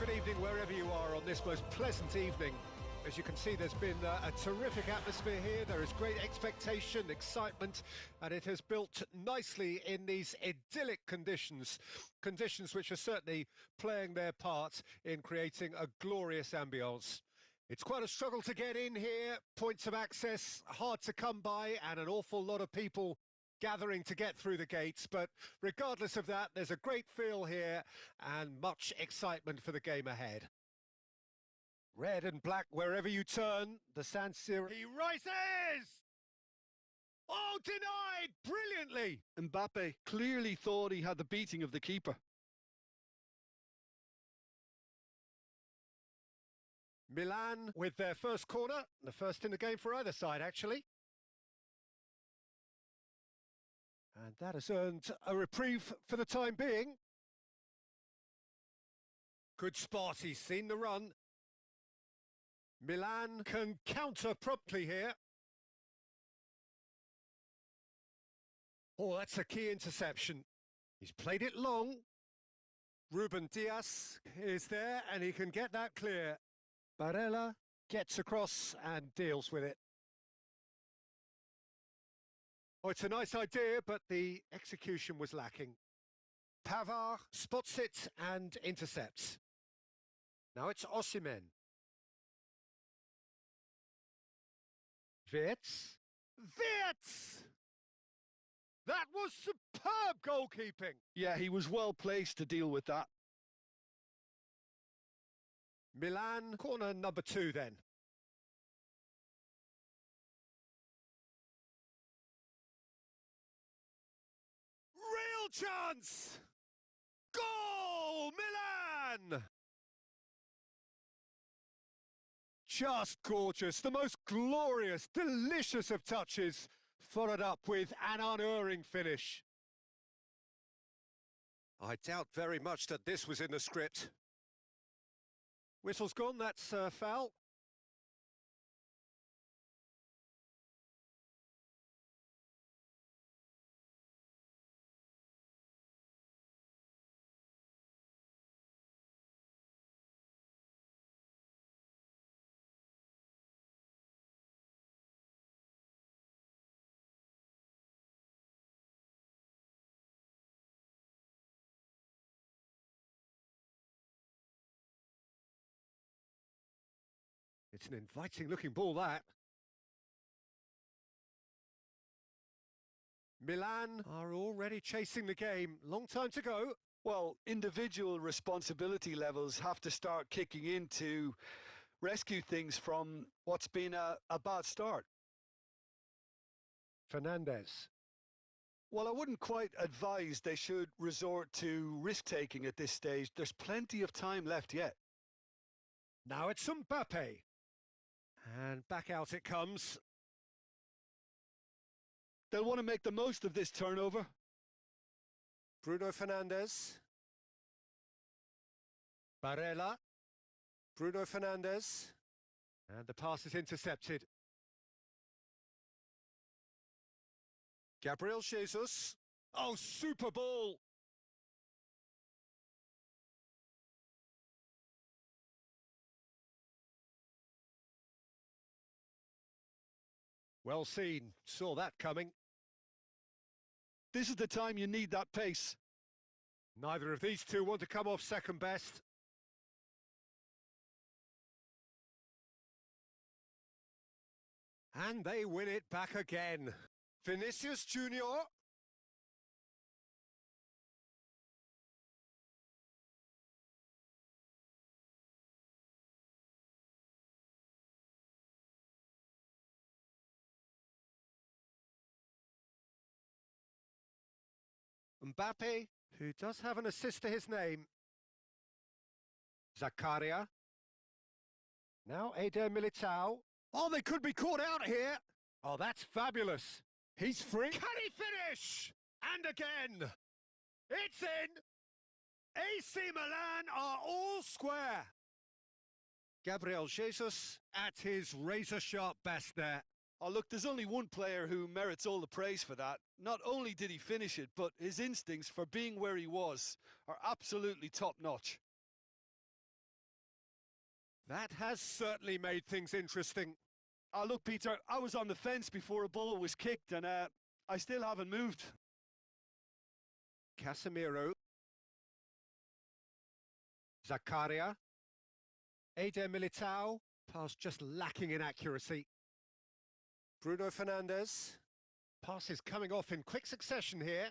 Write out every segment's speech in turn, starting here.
Good evening wherever you are on this most pleasant evening. As you can see, there's been a terrific atmosphere here. There is great expectation, excitement, and it has built nicely in these idyllic conditions. Conditions which are certainly playing their part in creating a glorious ambience. It's quite a struggle to get in here, points of access hard to come by, and an awful lot of people gathering to get through the gates, but regardless of that, there's a great feel here and much excitement for the game ahead. Red and black wherever you turn, the San Siro. He rises! Oh, denied brilliantly! Mbappe clearly thought he had the beating of the keeper. Milan with their first corner, the first in the game for either side, actually. And that has earned a reprieve for the time being. Good spot, he's seen the run. Milan can counter promptly here. Oh, that's a key interception. He's played it long. Ruben Dias is there and he can get that clear. Barella gets across and deals with it. Oh, it's a nice idea, but the execution was lacking. Pavard spots it and intercepts. Now it's Osimhen. Wirtz. Wirtz! That was superb goalkeeping. Yeah, he was well placed to deal with that. Milan, corner number 2 then. Real chance! Goal! Milan! Just gorgeous, the most glorious, delicious of touches, followed up with an unerring finish. I doubt very much that this was in the script. Whistle's gone, that's a foul. It's an inviting-looking ball, that. Milan are already chasing the game. Long time to go. Well, individual responsibility levels have to start kicking in to rescue things from what's been a bad start. Fernandez. Well, I wouldn't quite advise they should resort to risk-taking at this stage. There's plenty of time left yet. Now it's Mbappe. And back out it comes. They'll want to make the most of this turnover. Bruno Fernandes. Barella. Bruno Fernandes. And the pass is intercepted. Gabriel Jesus. Oh, super ball. Well seen. Saw that coming. This is the time you need that pace. Neither of these two want to come off second best. And they win it back again. Vinicius Junior. Mbappe, who does have an assist to his name. Zakaria. Now Eder Militao. Oh, they could be caught out here. Oh, that's fabulous. He's free. Can he finish? And again. It's in. AC Milan are all square. Gabriel Jesus at his razor-sharp best there. Oh, look, there's only one player who merits all the praise for that. Not only did he finish it, but his instincts for being where he was are absolutely top-notch. That has certainly made things interesting. Oh, look, Peter, I was on the fence before a ball was kicked, and I still haven't moved. Casemiro. Zakaria. Eder Militao. Pass just lacking in accuracy. Bruno Fernandes. Pass is coming off in quick succession here.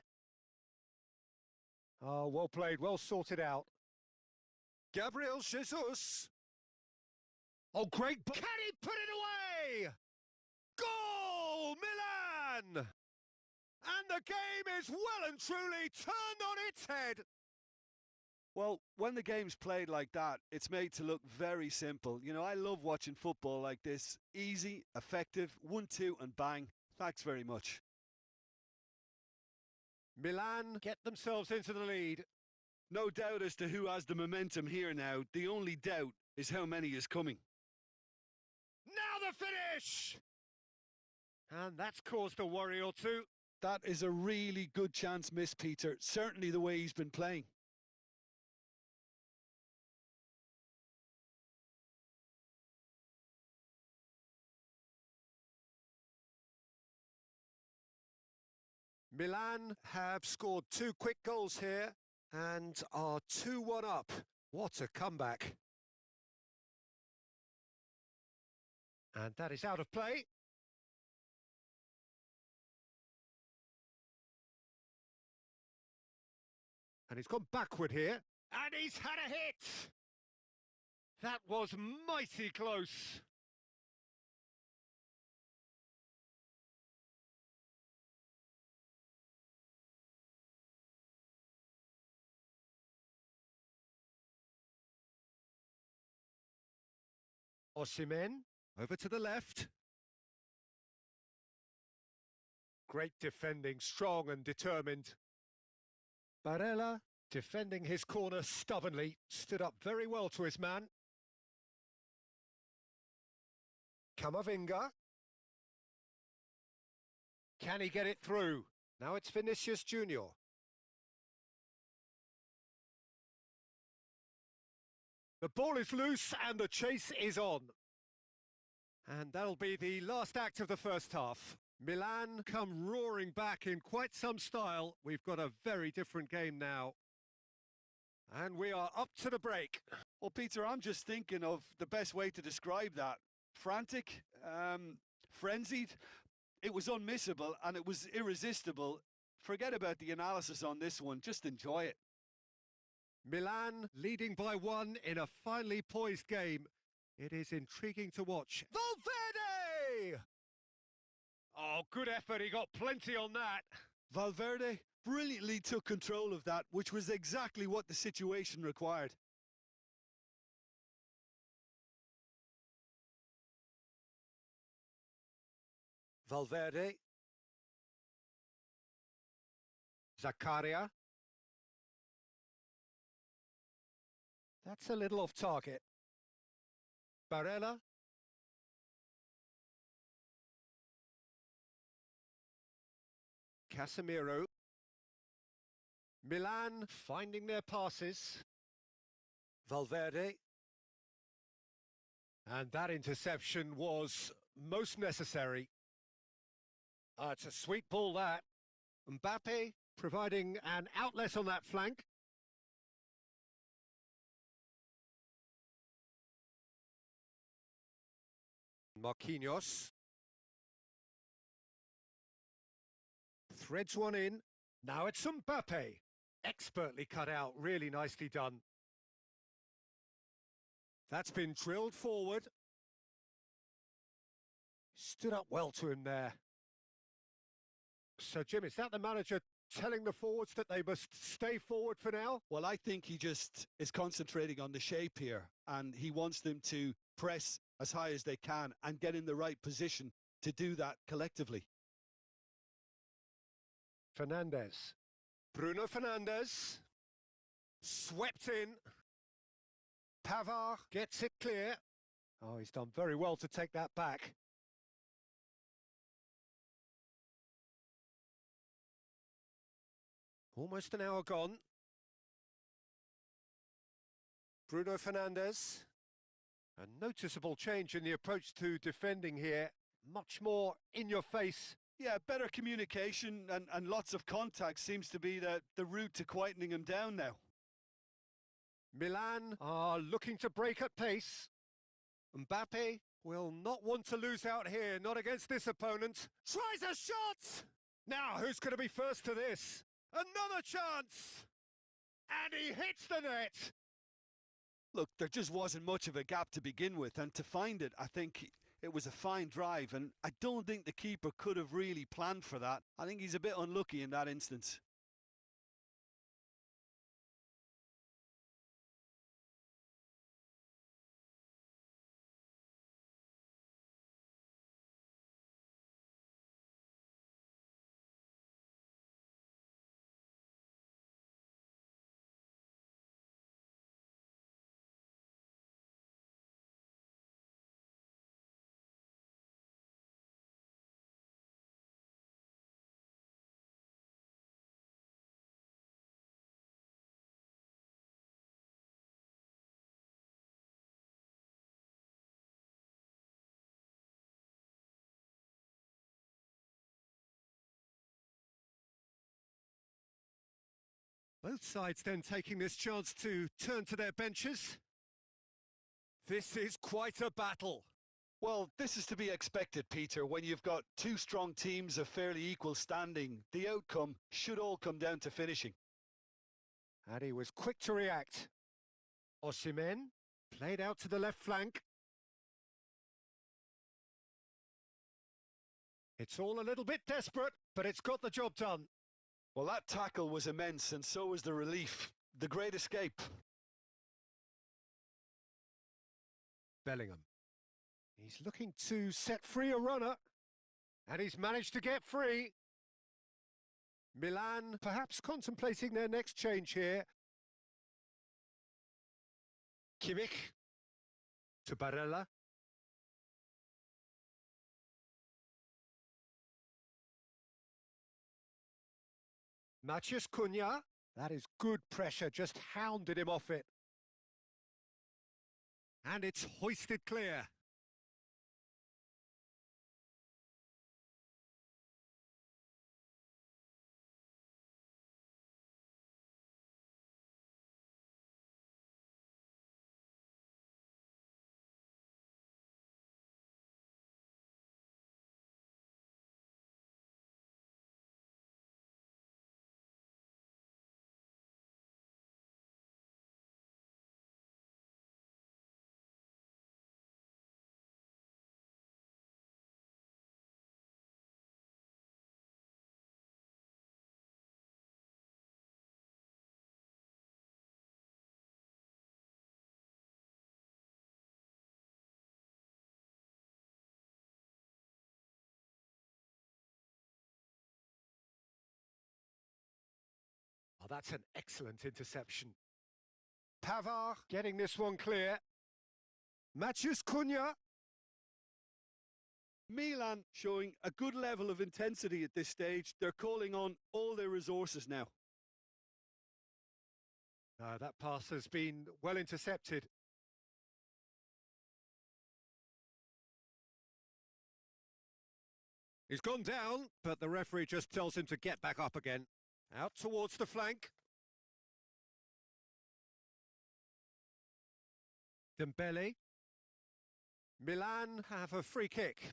Oh, well played, well sorted out. Gabriel Jesus. Oh, great. Can he put it away? Goal, Milan! And the game is well and truly turned on its head. Well, when the game's played like that, it's made to look very simple. You know, I love watching football like this. Easy, effective, 1-2 and bang. Thanks very much. Milan get themselves into the lead. No doubt as to who has the momentum here now. The only doubt is how many is coming. Now the finish! And that's caused a worry or two. That is a really good chance missed, Peter. Certainly the way he's been playing. Milan have scored 2 quick goals here and are 2-1 up. What a comeback. And that is out of play. And he's gone backward here. And he's had a hit! That was mighty close. Osimhen, over to the left. Great defending, strong and determined. Barella, defending his corner stubbornly, stood up very well to his man. Camavinga. Can he get it through? Now it's Vinicius Junior. The ball is loose and the chase is on. And that'll be the last act of the first half. Milan come roaring back in quite some style. We've got a very different game now. And we are up to the break. Well, Peter, I'm just thinking of the best way to describe that. Frantic, frenzied. It was unmissable and it was irresistible. Forget about the analysis on this one. Just enjoy it. Milan leading by 1 in a finely poised game. It is intriguing to watch. Valverde! Oh, good effort. He got plenty on that. Valverde brilliantly took control of that, which was exactly what the situation required. Valverde. Zakaria. That's a little off target. Barella. Casemiro. Milan finding their passes. Valverde. And that interception was most necessary. It's a sweet ball, that. Mbappe providing an outlet on that flank. Marquinhos. Threads one in. Now it's Mbappe. Expertly cut out, really nicely done. That's been drilled forward. Stood up well to him there. So, Jim, is that the manager telling the forwards that they must stay forward for now? Well, I think he just is concentrating on the shape here, and he wants them to press as high as they can and get in the right position to do that collectively. Fernandes. Bruno Fernandes. Swept in. Pavard gets it clear. Oh, he's done very well to take that back. Almost an hour gone. Bruno Fernandes. A noticeable change in the approach to defending here. Much more in your face. Yeah, better communication and lots of contact seems to be the route to quietening him down now. Milan are looking to break at pace. Mbappe will not want to lose out here, not against this opponent. Tries a shot! Now, who's going to be first to this? Another chance! And he hits the net! Look, there just wasn't much of a gap to begin with, and to find it, I think it was a fine drive, and I don't think the keeper could have really planned for that. I think he's a bit unlucky in that instance. Both sides then taking this chance to turn to their benches. This is quite a battle. Well, this is to be expected, Peter. When you've got two strong teams of fairly equal standing, the outcome should all come down to finishing. And he was quick to react. Osimhen played out to the left flank. It's all a little bit desperate, but it's got the job done. Well, that tackle was immense, and so was the relief. The great escape. Bellingham. He's looking to set free a runner. And he's managed to get free. Milan perhaps contemplating their next change here. Kimmich to Barella. Matheus Cunha. That is good pressure, just hounded him off it. And it's hoisted clear. Oh, that's an excellent interception. Pavard getting this one clear. Matheus Cunha. Milan showing a good level of intensity at this stage. They're calling on all their resources now. That pass has been well intercepted. He's gone down, but the referee just tells him to get back up again. Out towards the flank. Dembele. Milan have a free kick.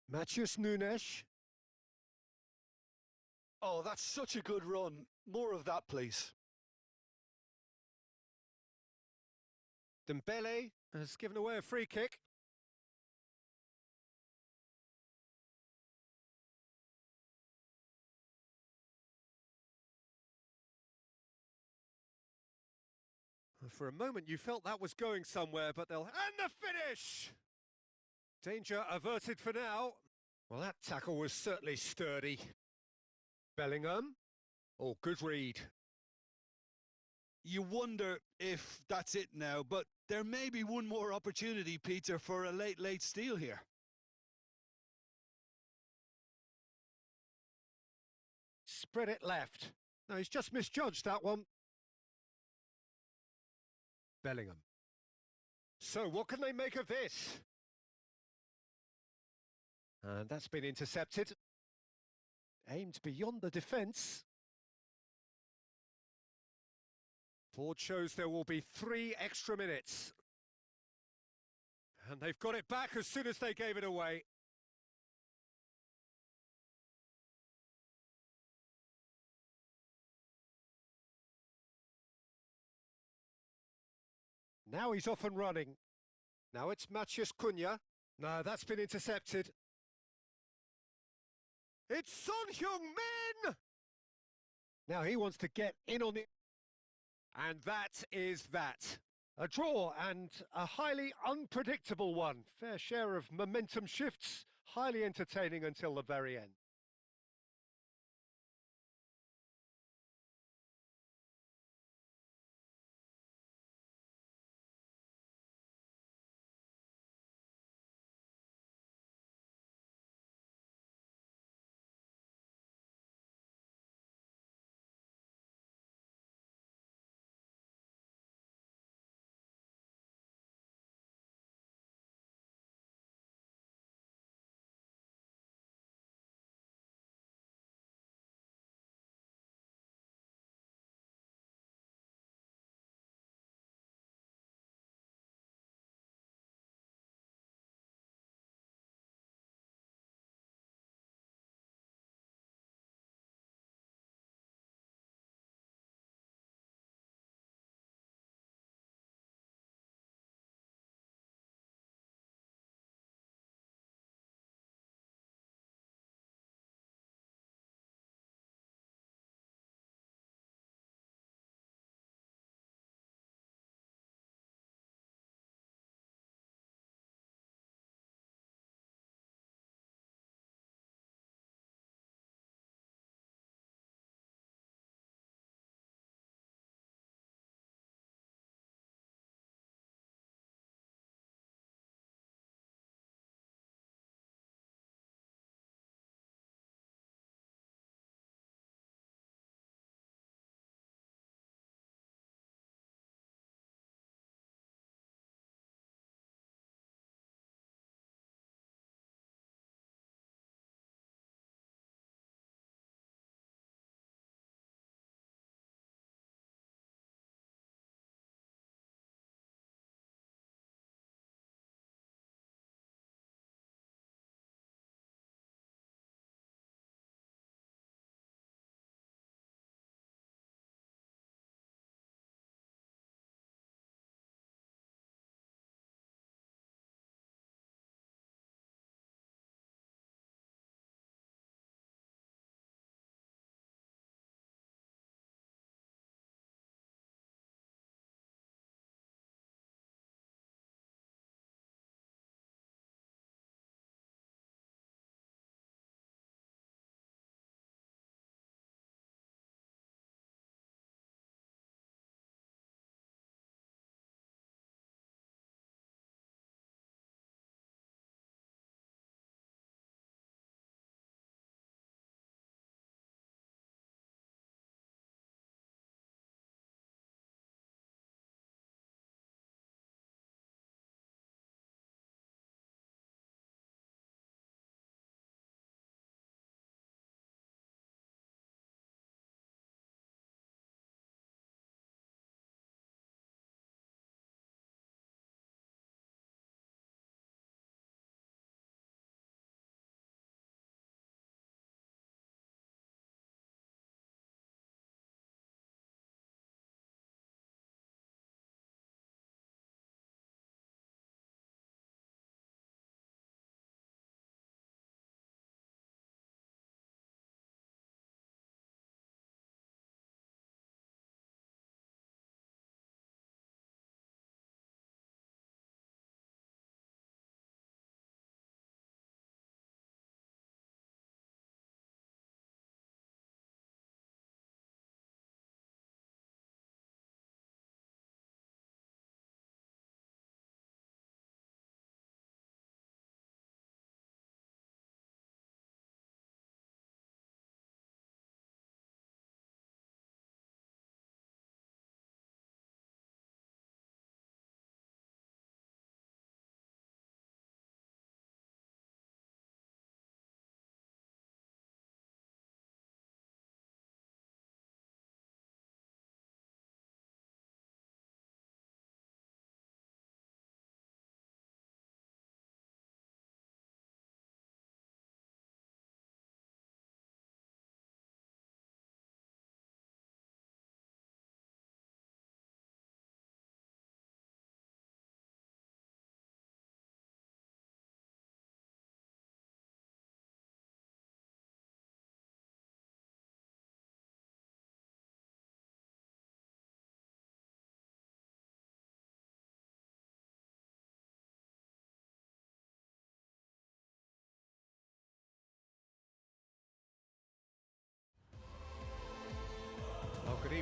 Matheus Nunes. Oh, that's such a good run. More of that, please. Dembele has given away a free kick. For a moment you felt that was going somewhere, but they'll... And the finish! Danger averted for now. Well, that tackle was certainly sturdy. Bellingham. Oh, good read. You wonder if that's it now, but there may be one more opportunity, Peter, for a late steal here. Spread it left. No, he's just misjudged that one. Bellingham. So what can they make of this? And that's been intercepted. Aimed beyond the defence. Board shows there will be 3 extra minutes. And they've got it back as soon as they gave it away. Now he's off and running. Now it's Matheus Cunha. No, that's been intercepted. It's Son Heung-min! Now he wants to get in on it. And that is that. A draw and a highly unpredictable one. Fair share of momentum shifts, highly entertaining until the very end.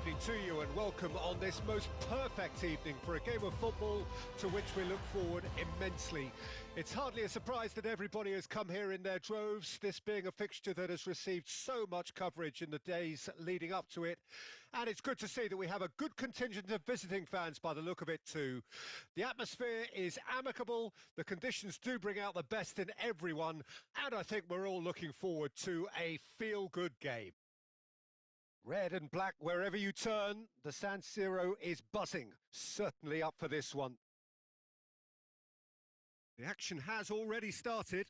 evening to you and welcome on this most perfect evening for a game of football to which we look forward immensely. It's hardly a surprise that everybody has come here in their droves, this being a fixture that has received so much coverage in the days leading up to it. And it's good to see that we have a good contingent of visiting fans by the look of it too. The atmosphere is amicable, the conditions do bring out the best in everyone, and I think we're all looking forward to a feel-good game. Red and black wherever you turn, the San Siro is buzzing, certainly up for this one. The action has already started.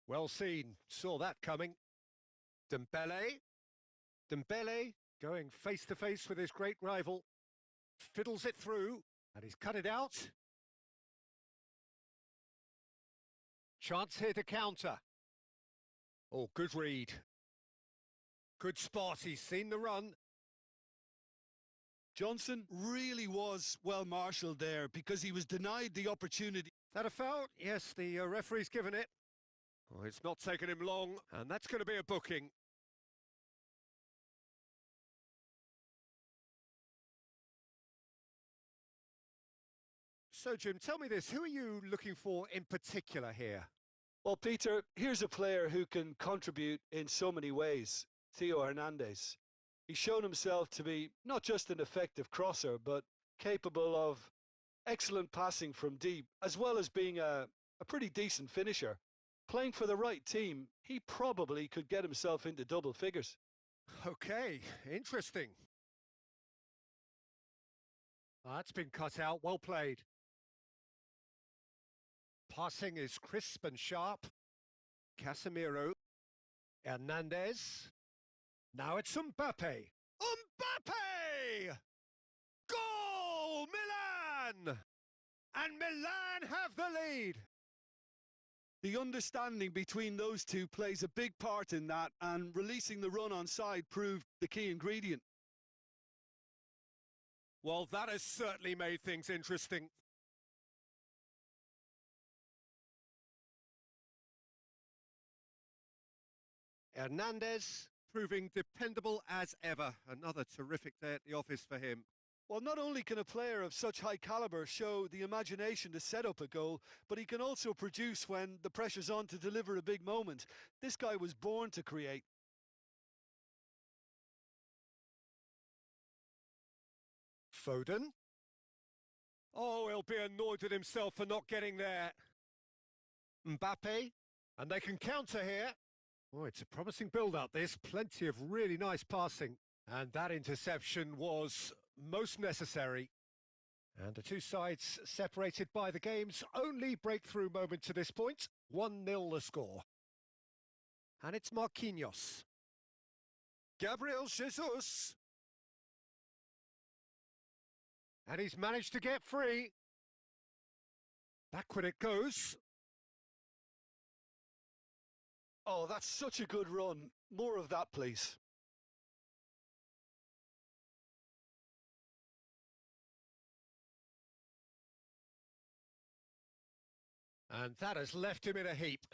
Well seen, saw that coming. Dembele going face to face with his great rival. Fiddles it through, and he's cut it out. Chance here to counter. Oh, good read. Good spot, he's seen the run. Johnson really was well marshalled there because he was denied the opportunity. Is that a foul? Yes, the referee's given it. Oh, it's not taken him long, and that's going to be a booking. So, Jim, tell me this, who are you looking for in particular here? Well, Peter, here's a player who can contribute in so many ways, Theo Hernandez. He's shown himself to be not just an effective crosser, but capable of excellent passing from deep, as well as being a pretty decent finisher. Playing for the right team, he probably could get himself into double figures. Okay, interesting. That's been cut out, well played. Passing is crisp and sharp. Casemiro. Hernandez. Now it's Mbappe. Mbappe! Goal! Milan! And Milan have the lead. The understanding between those two plays a big part in that, and releasing the run on side proved the key ingredient. Well, that has certainly made things interesting. Hernandez proving dependable as ever. Another terrific day at the office for him. Well, not only can a player of such high caliber show the imagination to set up a goal, but he can also produce when the pressure's on to deliver a big moment. This guy was born to create. Foden. Oh, he'll be annoyed with himself for not getting there. Mbappe. And they can counter here. Oh, it's a promising build-up, this. Plenty of really nice passing. And that interception was most necessary. And the two sides separated by the game's only breakthrough moment to this point. 1-0 the score. And it's Marquinhos. Gabriel Jesus. And he's managed to get free. Backward it goes. Oh, that's such a good run. More of that, please. And that has left him in a heap.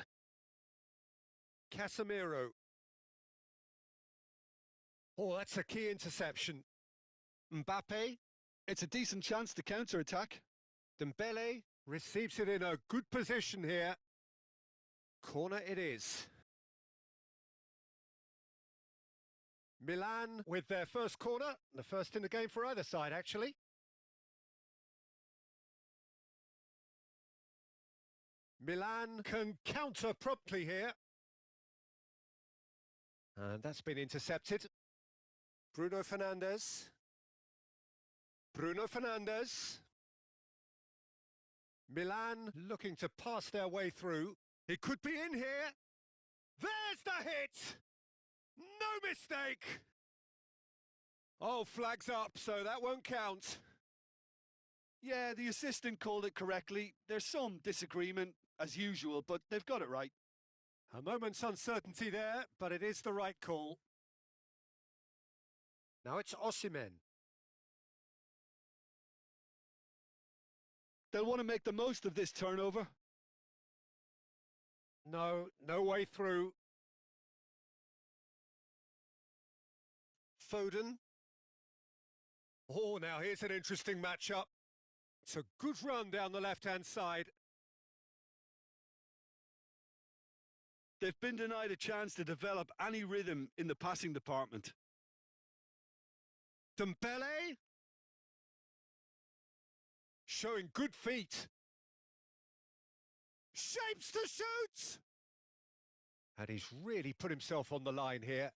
Casemiro. Oh, that's a key interception. Mbappe. It's a decent chance to counter-attack. Dembele receives it in a good position here. Corner it is. Milan with their first corner, the first in the game for either side, actually. Milan can counter promptly here. And that's been intercepted. Bruno Fernandes. Bruno Fernandes. Milan looking to pass their way through. He could be in here. There's the hit! No mistake! Oh, flags up, so that won't count. Yeah, the assistant called it correctly. There's some disagreement, as usual, but they've got it right. A moment's uncertainty there, but it is the right call. Now it's Osimhen. They'll want to make the most of this turnover. No way through. Foden. Oh, now here's an interesting matchup. It's a good run down the left-hand side. They've been denied a chance to develop any rhythm in the passing department. Dembele. Showing good feet. Shapes to shoot! And he's really put himself on the line here.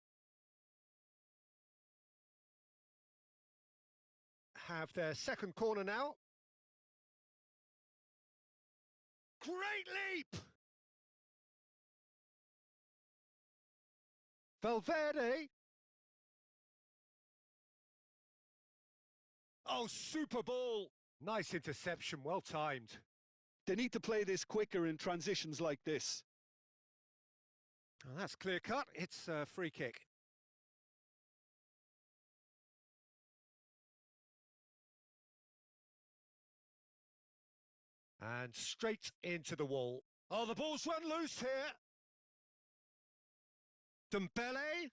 Have their second corner now. Great leap! Valverde. Oh, super ball. Nice interception, well timed. They need to play this quicker in transitions like this. Oh, that's clear cut. It's a free kick. And straight into the wall. Oh, the ball's run loose here. Dembele.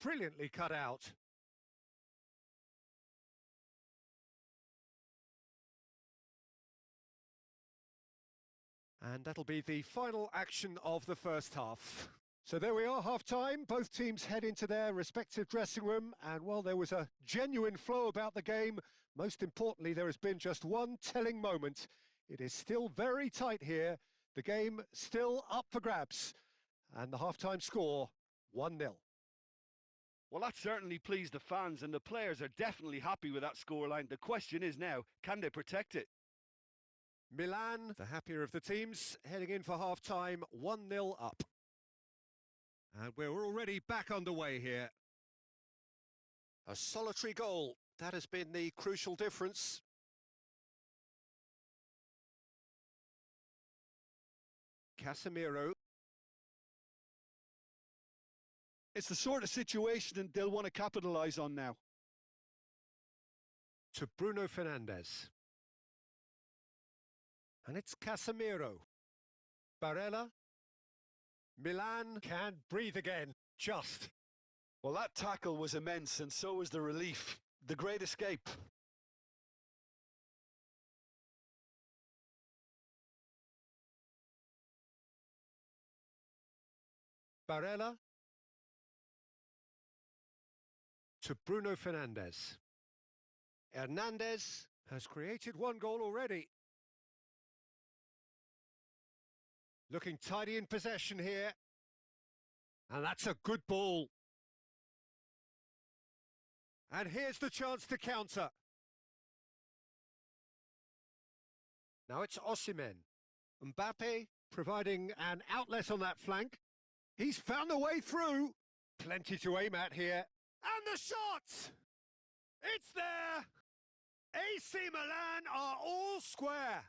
Brilliantly cut out. And that'll be the final action of the first half. So there we are, half-time. Both teams head into their respective dressing room. And while there was a genuine flow about the game, most importantly, there has been just one telling moment. It is still very tight here. The game still up for grabs. And the half-time score, 1-0. Well, that certainly pleased the fans, and the players are definitely happy with that scoreline. The question is now, can they protect it? Milan, the happier of the teams, heading in for half-time, 1-0 up. And we're already back underway here. A solitary goal, that has been the crucial difference. Casemiro. It's the sort of situation they'll want to capitalise on now. To Bruno Fernandes. And it's Casemiro. Barella. Milan can't breathe again. Just. Well, that tackle was immense, and so was the relief. The great escape. Barella. To Bruno Fernandes. Hernandez has created one goal already. Looking tidy in possession here. And that's a good ball. And here's the chance to counter. Now it's Osimhen. Mbappe providing an outlet on that flank. He's found the way through. Plenty to aim at here. And the shot! It's there! AC Milan are all square.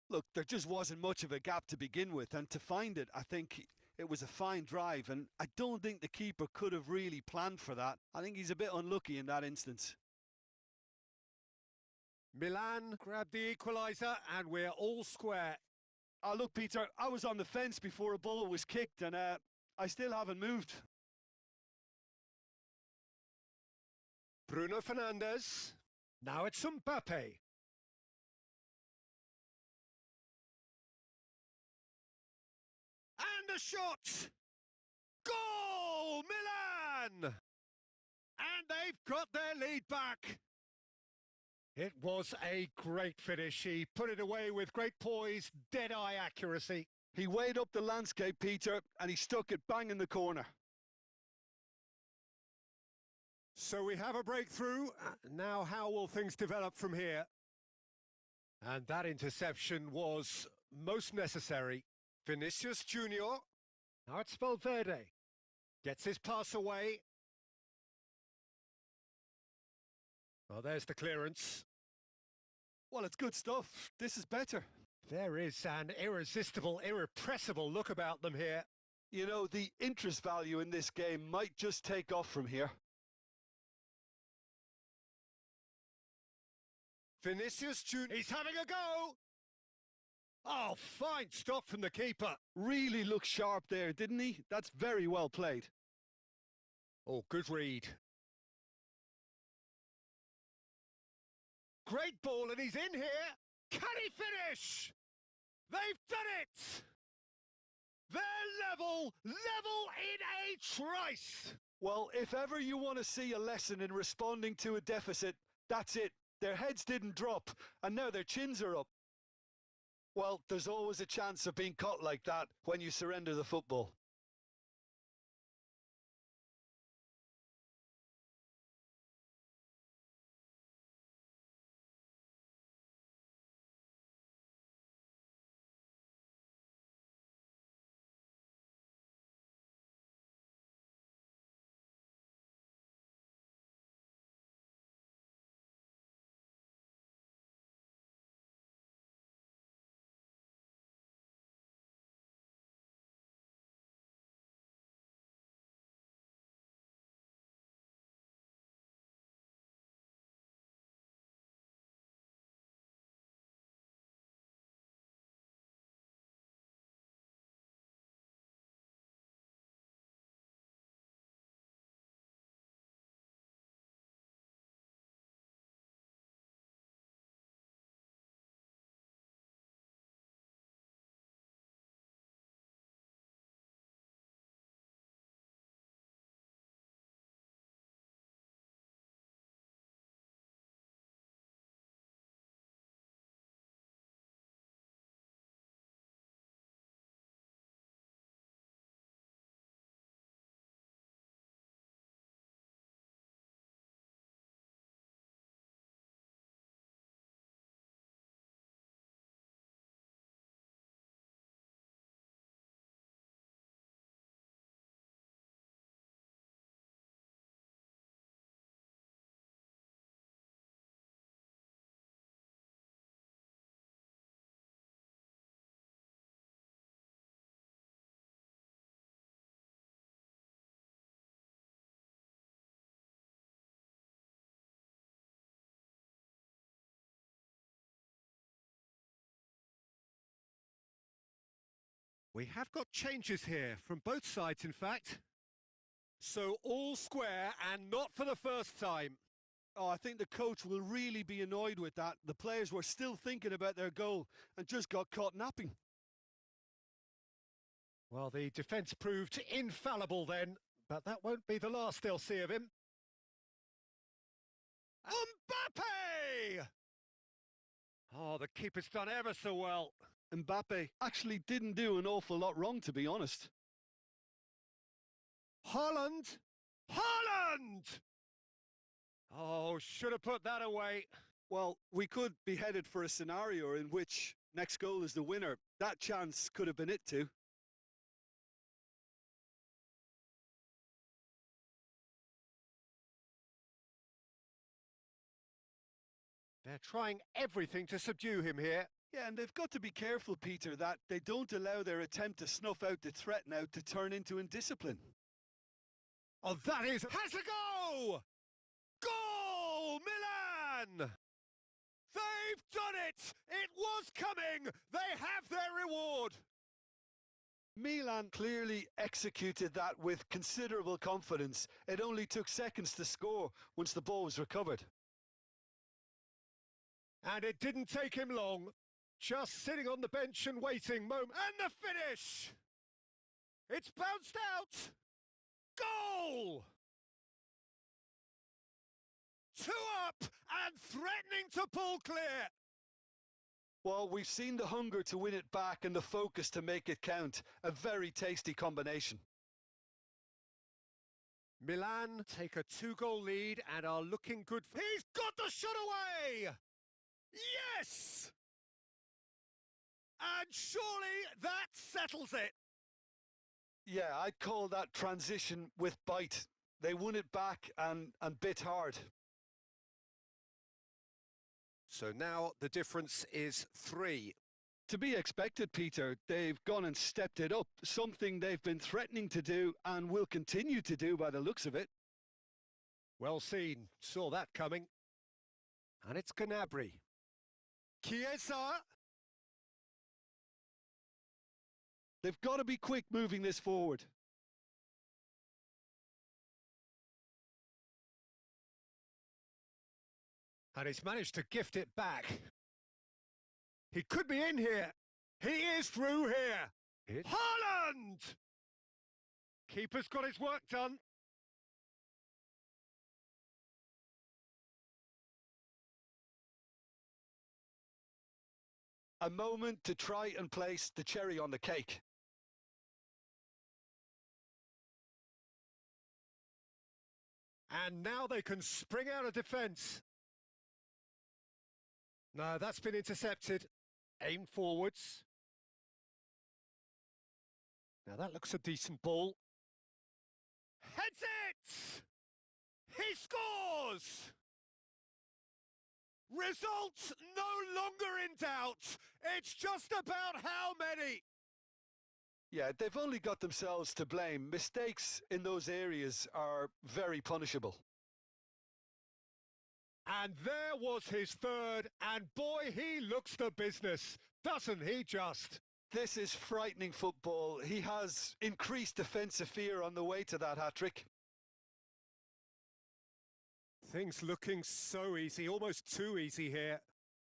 Look, there just wasn't much of a gap to begin with, and to find it, I think it was a fine drive, and I don't think the keeper could have really planned for that. I think he's a bit unlucky in that instance. Milan grabbed the equaliser, and we're all square. Oh, look, Peter, I was on the fence before a ball was kicked, and I still haven't moved. Bruno Fernandes. Now it's Mbappe. And the shot! Goal! Milan! And they've got their lead back. It was a great finish. He put it away with great poise, dead-eye accuracy. He weighed up the landscape, Peter, and he stuck it bang in the corner. So we have a breakthrough. Now how will things develop from here? And that interception was most necessary. Vinicius Junior. Now it's Valverde. Gets his pass away. Well, there's the clearance. Well, it's good stuff. This is better. There is an irresistible, irrepressible look about them here. You know, the interest value in this game might just take off from here. Vinicius Junior. He's having a go. Oh, fine stop from the keeper. Really looked sharp there, didn't he? That's very well played. Oh, good read. Great ball, and he's in here. Can he finish? They've done it! They're level in a trice! Well, if ever you want to see a lesson in responding to a deficit, that's it. Their heads didn't drop, and now their chins are up. Well, there's always a chance of being caught like that when you surrender the football. We have got changes here, from both sides in fact. So all square, and not for the first time. Oh, I think the coach will really be annoyed with that. The players were still thinking about their goal and just got caught napping. Well, the defence proved infallible then, but that won't be the last they'll see of him. Mbappe! Oh, the keeper's done ever so well. Mbappe actually didn't do an awful lot wrong, to be honest. Haaland! Haaland! Oh, should have put that away. Well, we could be headed for a scenario in which next goal is the winner. That chance could have been it too. They're trying everything to subdue him here. Yeah, and they've got to be careful, Peter, that they don't allow their attempt to snuff out the threat now to turn into indiscipline. Oh, that is... Has a go! Goal! Milan! They've done it! It was coming! They have their reward! Milan clearly executed that with considerable confidence. It only took seconds to score once the ball was recovered. And it didn't take him long. Just sitting on the bench and waiting. And the finish! It's bounced out! Goal! 2 up and threatening to pull clear. Well, we've seen the hunger to win it back and the focus to make it count. A very tasty combination. Milan take a 2-goal lead and are looking good. He's got the shot away! Yes! And surely that settles it. Yeah, I'd call that transition with bite. They won it back and bit hard. So now the difference is 3. To be expected, Peter. They've gone and stepped it up, something they've been threatening to do and will continue to do by the looks of it. Well seen, saw that coming. And it's Gnabry. Chiesa. They've got to be quick moving this forward. And he's managed to gift it back. He could be in here. He is through here. Haaland! Keeper's got his work done. A moment to try and place the cherry on the cake. And now they can spring out of defence. No, that's been intercepted. Aim forwards. Now that looks a decent ball. Heads it! He scores! Results no longer in doubt. It's just about how many. Yeah, they've only got themselves to blame. Mistakes in those areas are very punishable. And there was his third, and boy, he looks the business, doesn't he just? This is frightening football. He has increased defensive fear on the way to that hat-trick. Things looking so easy, almost too easy here.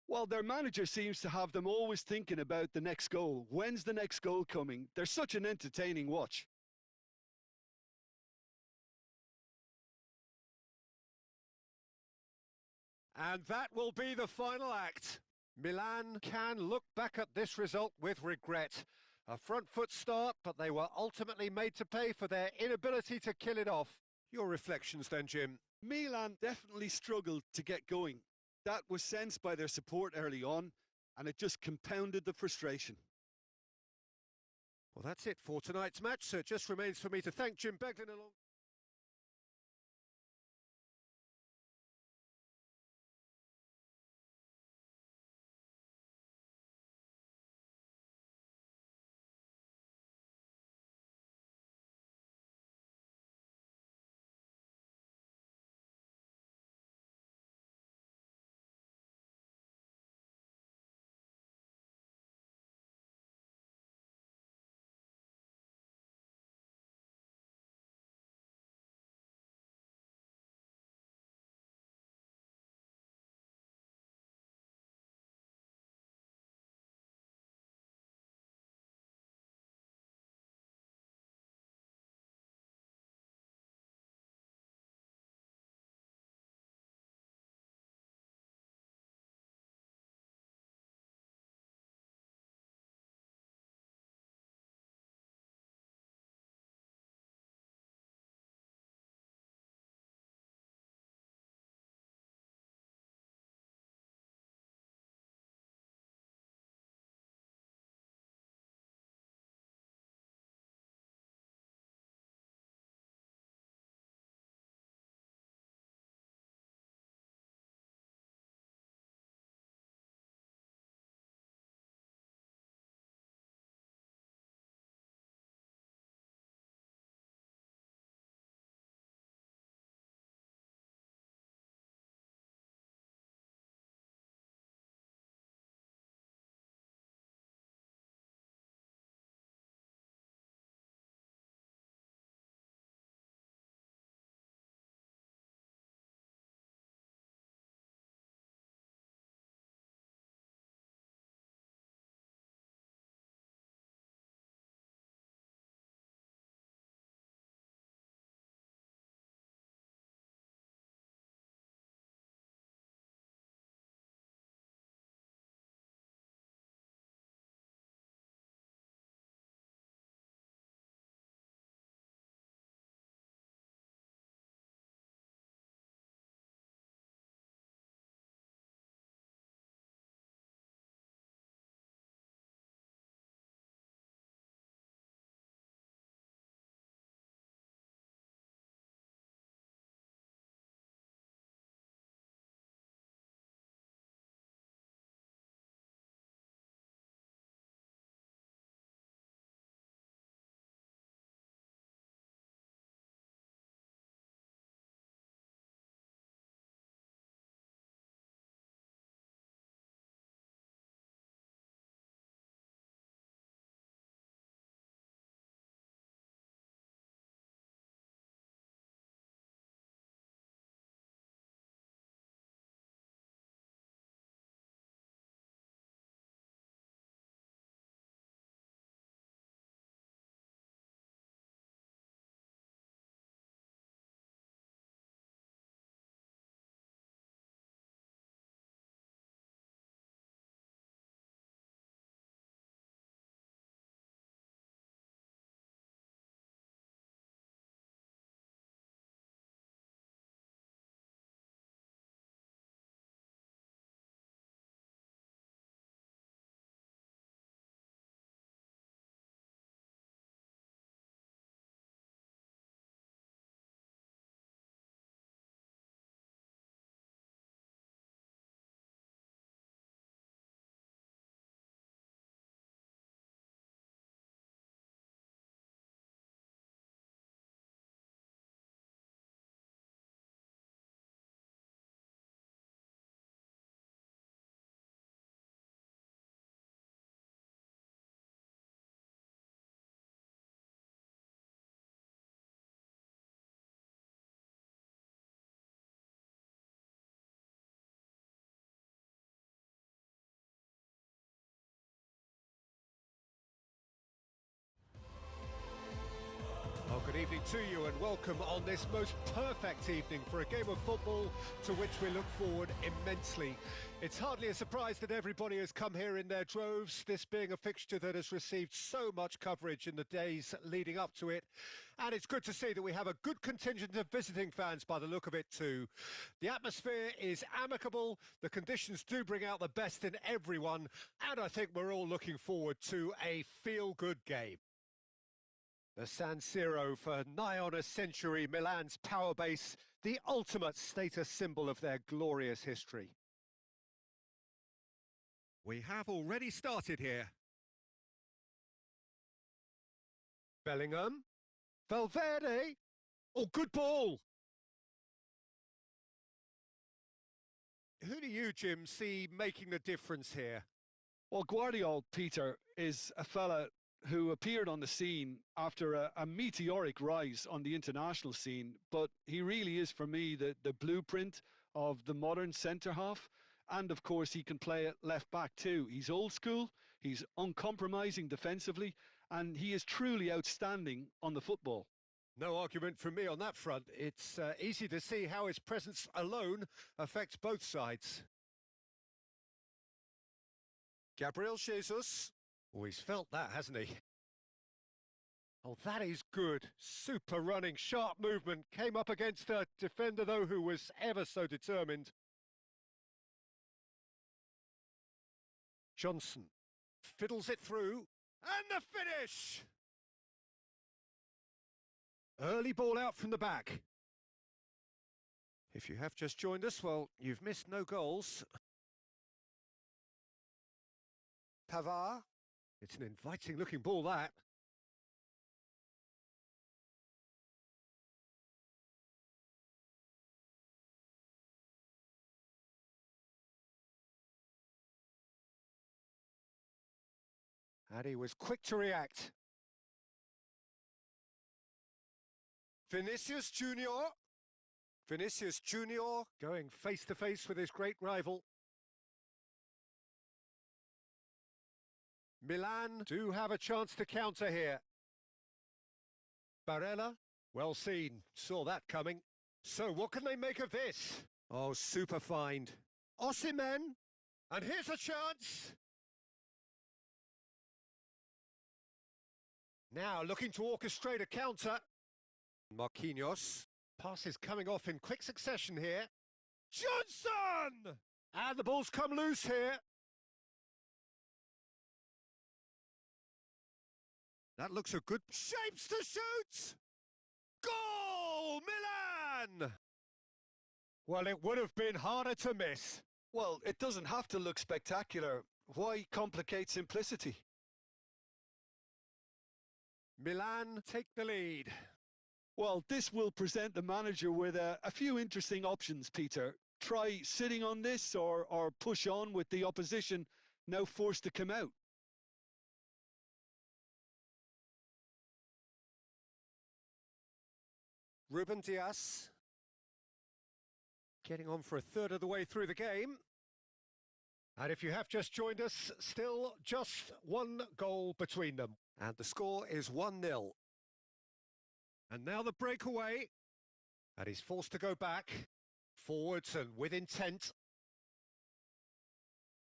Well, their manager seems to have them always thinking about the next goal. When's the next goal coming? They're such an entertaining watch. And that will be the final act. Milan can look back at this result with regret. A front foot start, but they were ultimately made to pay for their inability to kill it off. Your reflections then, Jim? Milan definitely struggled to get going. That was sensed by their support early on, and it just compounded the frustration. Well, that's it for tonight's match, so it just remains for me to thank Jim Beglin along. evening to you and welcome on this most perfect evening for a game of football to which we look forward immensely. It's hardly a surprise that everybody has come here in their droves, this being a fixture that has received so much coverage in the days leading up to it. And it's good to see that we have a good contingent of visiting fans by the look of it too. The atmosphere is amicable, the conditions do bring out the best in everyone, and I think we're all looking forward to a feel-good game. The San Siro for nigh on a century, Milan's power base, the ultimate status symbol of their glorious history. We have already started here. Bellingham. Valverde. Oh, good ball. Who do you, Jim, see making the difference here? Well, Guardiola, Peter, is a fella who appeared on the scene after a meteoric rise on the international scene, but he really is, for me, the blueprint of the modern centre-half. And, of course, he can play at left-back too. He's old school, he's uncompromising defensively, and he is truly outstanding on the football. No argument from me on that front. It's easy to see how his presence alone affects both sides. Gabriel Jesus. Oh, he's felt that, hasn't he? Oh, that is good. Super running, sharp movement. Came up against a defender, though, who was ever so determined. Johnson fiddles it through. And the finish! Early ball out from the back. If you have just joined us, well, you've missed no goals. Pavard. It's an inviting-looking ball, that. And he was quick to react. Vinicius Junior. Vinicius Junior going face-to-face with his great rival. Milan do have a chance to counter here. Barella, well seen, saw that coming. So what can they make of this? Oh, super find. Osimhen, and here's a chance. Now looking to orchestrate a counter. Marquinhos, passes coming off in quick succession here. Johnson! And the ball's come loose here. That looks a good shapes to shoot! Goal! Milan! Well, it would have been harder to miss. Well, it doesn't have to look spectacular. Why complicate simplicity? Milan take the lead. Well, this will present the manager with a few interesting options, Peter. Try sitting on this or push on with the opposition now forced to come out. Ruben Dias getting on for a third of the way through the game. And if you have just joined us, still just one goal between them. And the score is 1-0. And now the breakaway. And he's forced to go back. Forwards and with intent.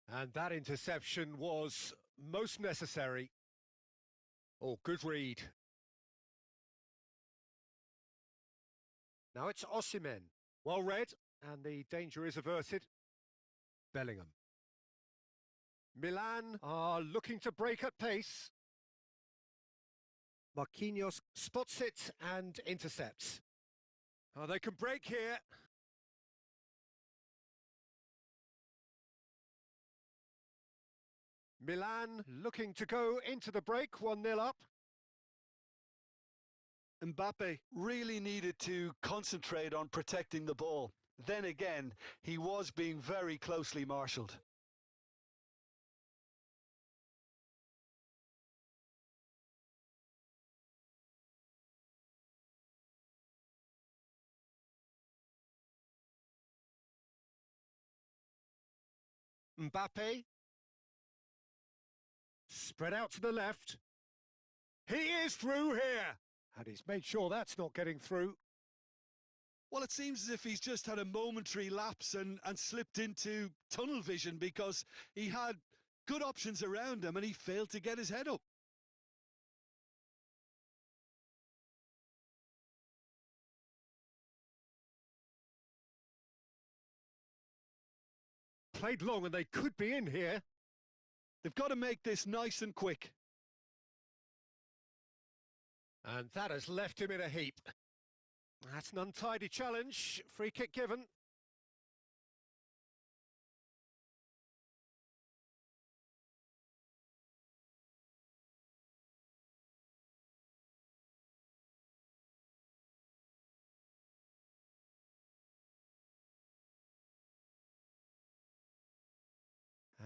And that interception was most necessary. Oh, good read. Now it's Osimhen. Well read, and the danger is averted. Bellingham. Milan are looking to break at pace. Marquinhos spots it and intercepts. Oh, they can break here. Milan looking to go into the break, 1-0 up. Mbappe really needed to concentrate on protecting the ball. Then again, he was being very closely marshalled. Mbappe. Spread out to the left. He is through here. And he's made sure that's not getting through. Well, it seems as if he's just had a momentary lapse and slipped into tunnel vision because he had good options around him and he failed to get his head up. Played long and they could be in here. They've got to make this nice and quick. And that has left him in a heap. That's an untidy challenge. Free kick given.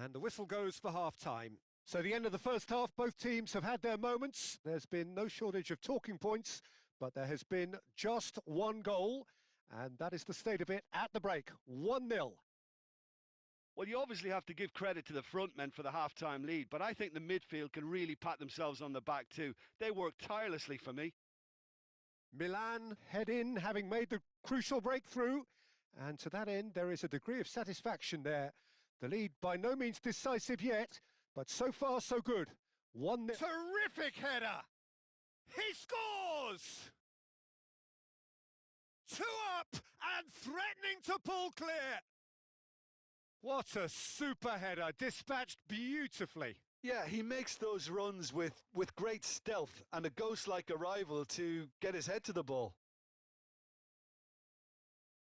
And the whistle goes for half-time. So the end of the first half, both teams have had their moments. There's been no shortage of talking points, but there has been just one goal, and that is the state of it at the break, 1-0. Well, you obviously have to give credit to the front men for the half-time lead, but I think the midfield can really pat themselves on the back too. They worked tirelessly for me. Milan head in, having made the crucial breakthrough, and to that end, there is a degree of satisfaction there. The lead by no means decisive yet, but so far so good. 1-0. Terrific header! He scores! 2 up and threatening to pull clear. What a super header, dispatched beautifully. Yeah, he makes those runs with great stealth and a ghost-like arrival to get his head to the ball.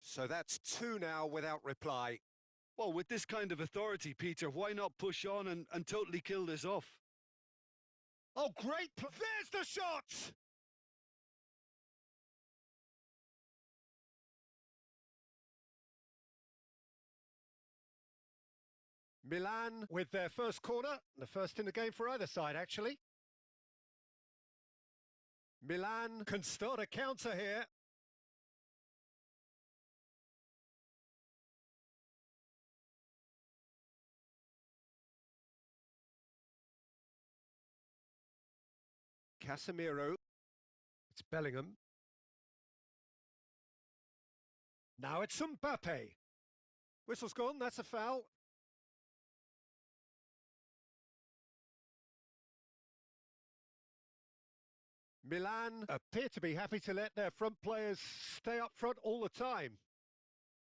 So that's 2 now without reply. Well, with this kind of authority, Peter, why not push on and totally kill this off? Oh, great! There's the shot! Milan with their first corner, the first in the game for either side, actually. Milan can start a counter here. Casemiro. It's Bellingham. Now it's Mbappe. Whistle's gone, that's a foul. Milan appear to be happy to let their front players stay up front all the time.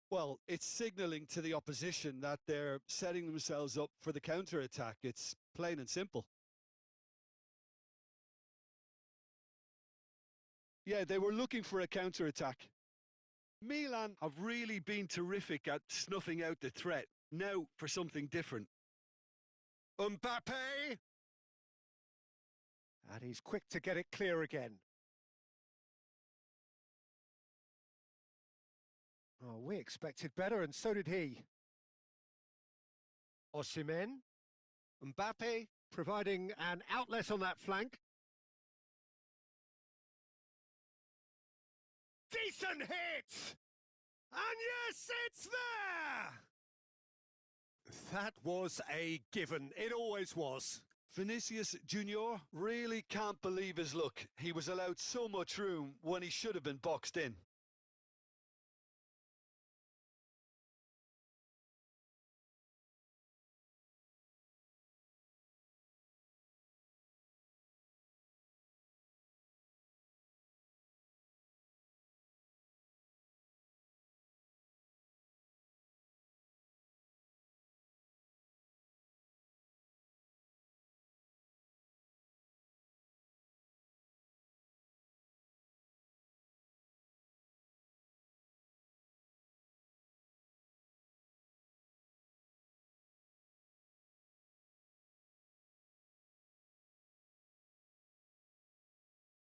Well, it's signalling to the opposition that they're setting themselves up for the counter-attack. It's plain and simple. Yeah, they were looking for a counter-attack. Milan have really been terrific at snuffing out the threat. Now for something different. Mbappe! And he's quick to get it clear again. Oh, we expected better, and so did he. Osimhen. Mbappe providing an outlet on that flank. Decent hit! And yes, it's there! That was a given. It always was. Vinicius Junior really can't believe his luck. He was allowed so much room when he should have been boxed in.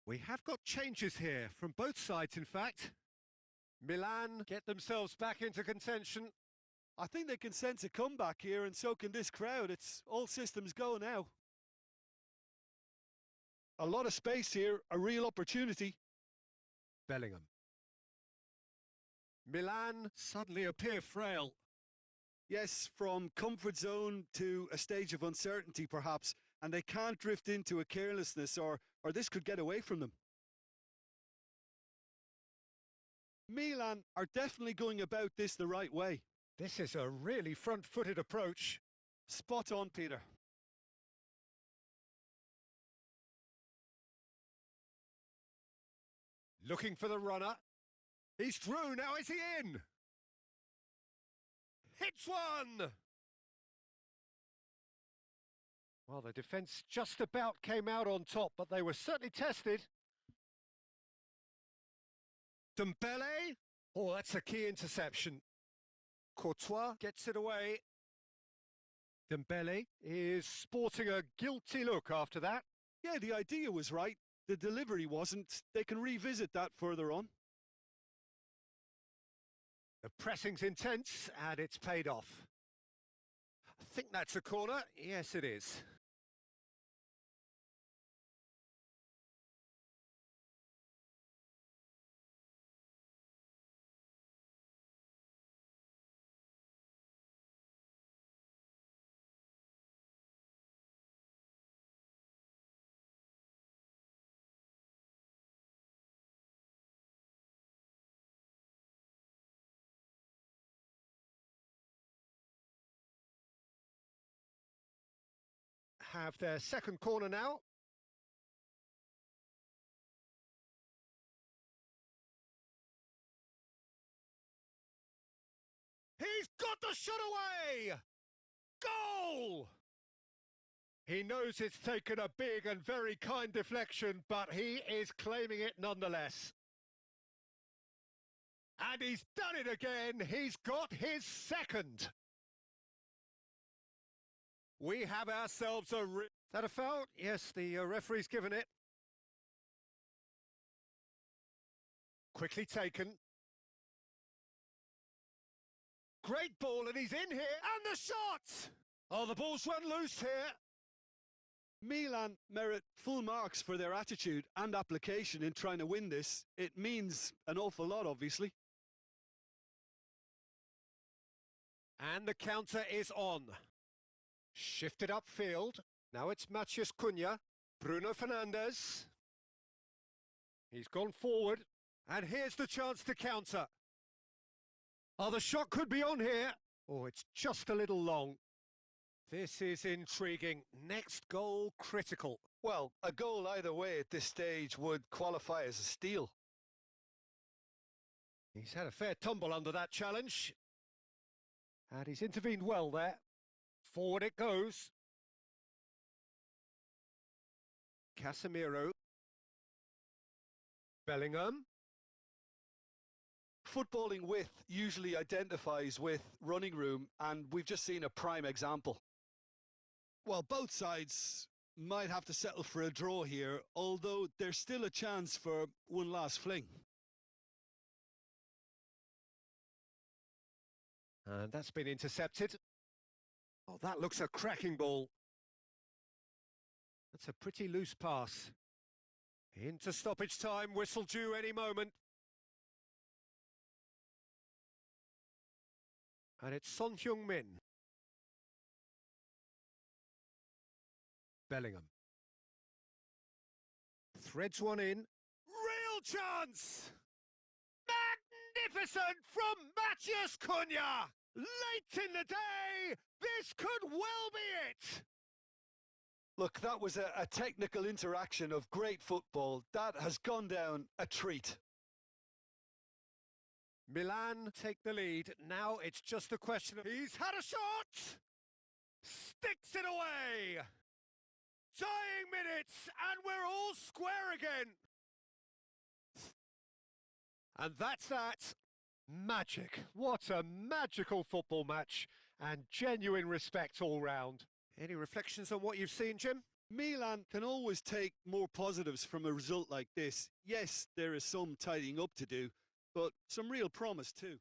We have got changes here from both sides, in fact. Milan get themselves back into contention. I think they can sense a comeback here, and so can this crowd. It's all systems go now. A lot of space here, a real opportunity. Bellingham. Milan suddenly appear frail. Yes, from comfort zone to a stage of uncertainty perhaps, and they can't drift into a carelessness or this could get away from them. Milan are definitely going about this the right way. This is a really front-footed approach. Spot on, Peter. Looking for the runner. He's through, now is he in? Hits one! Well, the defence just about came out on top, but they were certainly tested. Dembele? Oh, that's a key interception. Courtois gets it away. Dembele is sporting a guilty look after that. Yeah, the idea was right. The delivery wasn't. They can revisit that further on. The pressing's intense, and it's paid off. I think that's a corner. Yes, it is. Have their second corner now. He's got the shot away! Goal! He knows it's taken a big and very kind deflection, but he is claiming it nonetheless. And he's done it again. He's got his second. We have ourselves a... Is that a foul? Yes, the referee's given it. Quickly taken. Great ball, and he's in here. And the shot! Oh, the ball's run loose here. Milan merit full marks for their attitude and application in trying to win this. It means an awful lot, obviously. And the counter is on. Shifted upfield. Now it's Matheus Cunha. Bruno Fernandes. He's gone forward. And here's the chance to counter. Oh, the shot could be on here. Oh, it's just a little long. This is intriguing. Next goal critical. Well, a goal either way at this stage would qualify as a steal. He's had a fair tumble under that challenge. And he's intervened well there. Forward it goes. Casemiro. Bellingham. Footballing width usually identifies with running room, and we've just seen a prime example. Well, both sides might have to settle for a draw here, although there's still a chance for one last fling. And that's been intercepted. Oh, that looks a cracking ball. That's a pretty loose pass. Into stoppage time, whistle due any moment. And it's Son Heung-min. Bellingham. Threads one in. Real chance! Magnificent from Matheus Cunha! Late in the day, this could well be it! Look, that was a technical interaction of great football. That has gone down a treat. Milan take the lead. Now it's just a question of... He's had a shot! Sticks it away! Dying minutes, and we're all square again! And that's that. Magic. What a magical football match, and genuine respect all round. Any reflections on what you've seen, Jim? Milan can always take more positives from a result like this. Yes, there is some tidying up to do, but some real promise too.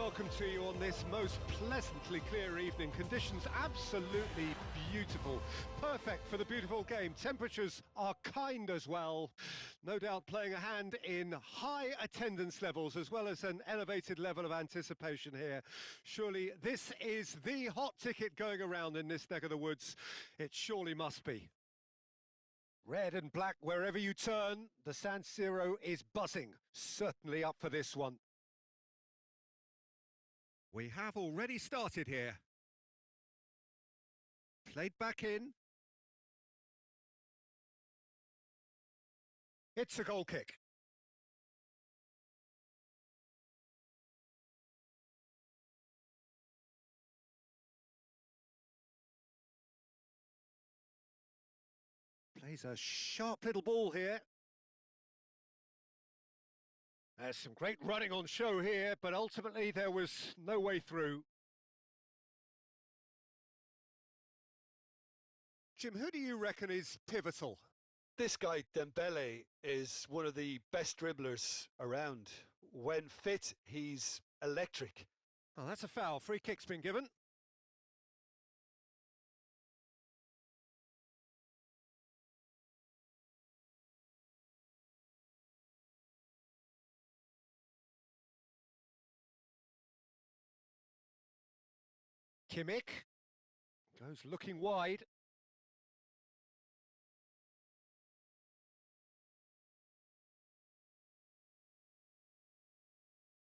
welcome to you on this most pleasantly clear evening. Conditions absolutely beautiful. Perfect for the beautiful game. Temperatures are kind as well. No doubt playing a hand in high attendance levels as well as an elevated level of anticipation here. Surely this is the hot ticket going around in this neck of the woods. It surely must be. Red and black wherever you turn. The San Siro is buzzing. Certainly up for this one. We have already started here. Played back in. It's a goal kick. Plays a sharp little ball here. There's some great running on show here, but ultimately there was no way through. Jim, who do you reckon is pivotal? This guy, Dembele, is one of the best dribblers around. When fit, he's electric. Oh, that's a foul. Free kick's been given. Kimmich goes looking wide.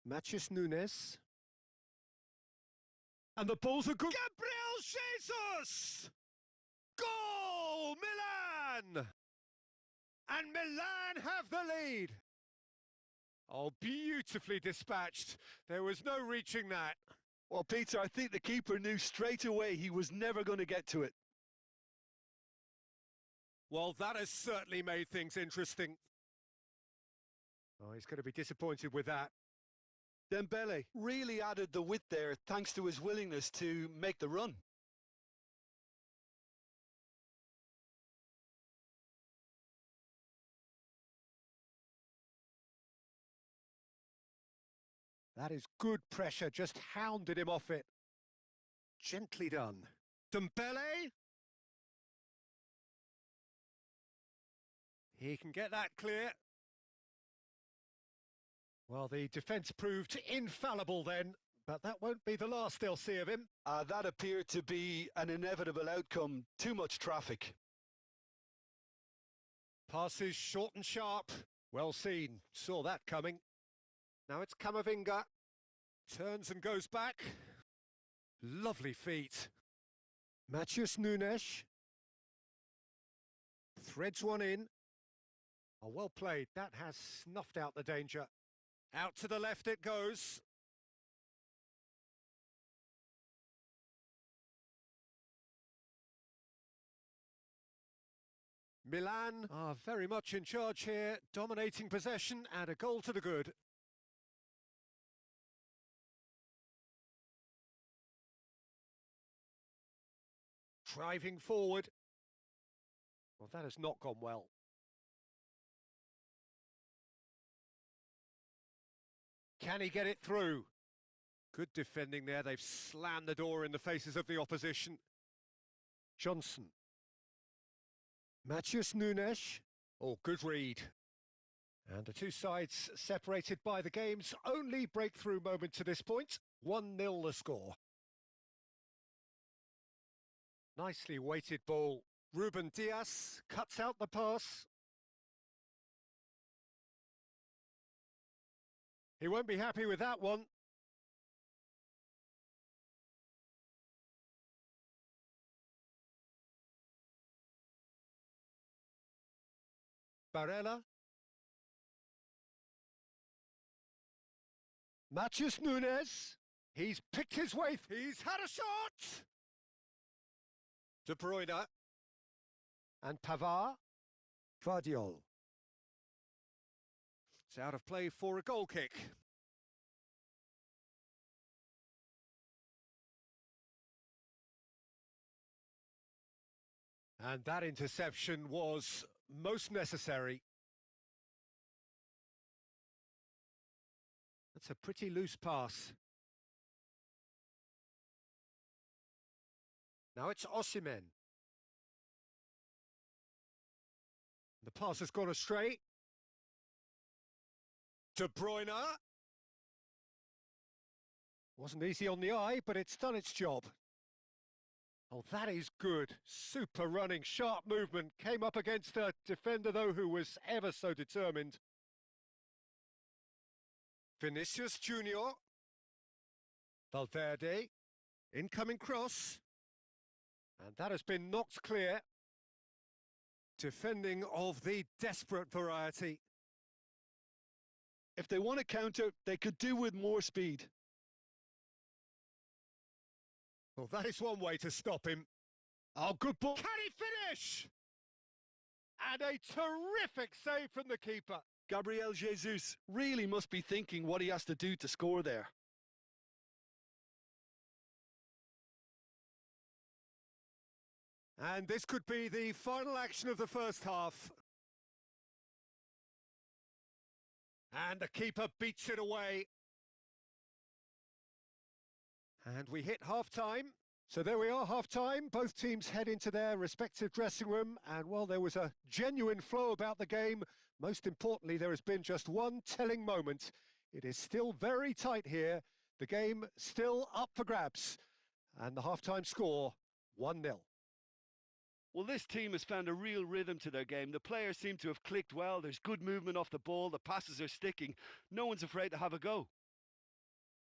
Matheus Nunes. And the ball's a good... Gabriel Jesus! Goal! Milan! And Milan have the lead. Oh, beautifully dispatched. There was no reaching that. Well, Peter, I think the keeper knew straight away he was never going to get to it. Well, that has certainly made things interesting. Oh, he's going to be disappointed with that. Dembele really added the width there thanks to his willingness to make the run. That is good pressure, just hounded him off it. Gently done. Dembele. He can get that clear. Well, the defence proved infallible then, but that won't be the last they'll see of him. That appeared to be an inevitable outcome. Too much traffic. Passes short and sharp. Well seen. Saw that coming. Now it's Camavinga. Turns and goes back. Lovely feet. Matheus Nunes. Threads one in. Oh, well played. That has snuffed out the danger. Out to the left it goes. Milan are very much in charge here, dominating possession and a goal to the good. Driving forward. Well, that has not gone well. Can he get it through? Good defending there. They've slammed the door in the faces of the opposition. Johnson. Matheus Nunes. Oh, good read. And the two sides separated by the game's only breakthrough moment to this point. 1-0 the score. Nicely weighted ball. Ruben Dias cuts out the pass. He won't be happy with that one. Barella. Matheus Nunes. He's picked his way. He's had a shot. De Bruyne. And Pavard. Guardiol. It's out of play for a goal kick. And that interception was most necessary. That's a pretty loose pass. Now it's Osimhen. The pass has gone astray. De Bruyne. Wasn't easy on the eye, but it's done its job. Oh, that is good. Super running, sharp movement. Came up against a defender, though, who was ever so determined. Vinicius Junior. Valverde. Incoming cross. And that has been knocked clear. Defending of the desperate variety. If they want to counter, they could do with more speed. Well, that is one way to stop him. Oh, good ball. Can he finish? And a terrific save from the keeper. Gabriel Jesus really must be thinking what he has to do to score there. And this could be the final action of the first half. And the keeper beats it away. And we hit half-time. So there we are, half-time. Both teams head into their respective dressing room. And while there was a genuine flow about the game, most importantly, there has been just one telling moment. It is still very tight here. The game still up for grabs. And the half-time score, 1-0. Well, this team has found a real rhythm to their game. The players seem to have clicked well. There's good movement off the ball. The passes are sticking. No one's afraid to have a go.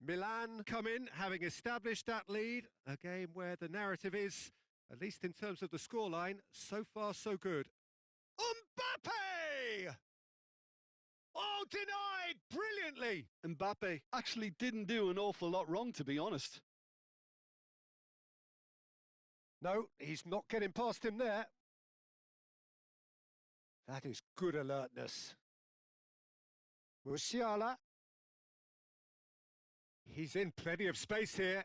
Milan come in, having established that lead. A game where the narrative is, at least in terms of the scoreline, so far so good. Mbappe! Oh, denied brilliantly! Mbappe actually didn't do an awful lot wrong, to be honest. No, he's not getting past him there. That is good alertness. Musiala. He's in plenty of space here.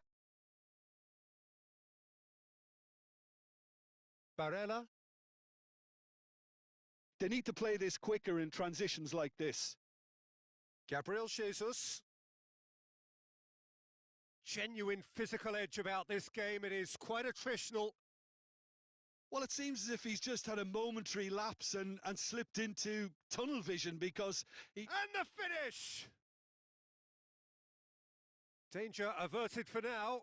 Barella. They need to play this quicker in transitions like this. Gabriel Jesus. Genuine physical edge about this game. It is quite attritional. Well, it seems as if he's just had a momentary lapse and slipped into tunnel vision because he... And the finish! Danger averted for now.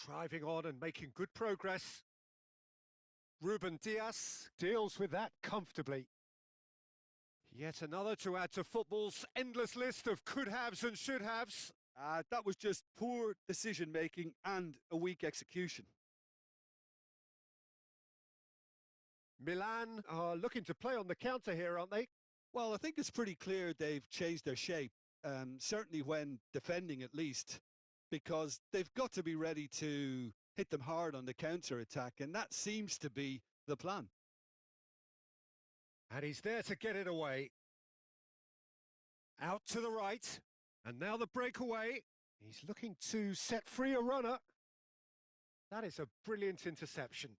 Driving on and making good progress. Ruben Dias deals with that comfortably. Yet another to add to football's endless list of could-haves and should-haves. That was just poor decision-making and a weak execution. Milan are looking to play on the counter here, aren't they? Well, I think it's pretty clear they've changed their shape, certainly when defending at least, because they've got to be ready to hit them hard on the counter-attack, and that seems to be the plan. And he's there to get it away. Out to the right. And now the breakaway. He's looking to set free a runner. That is a brilliant interception.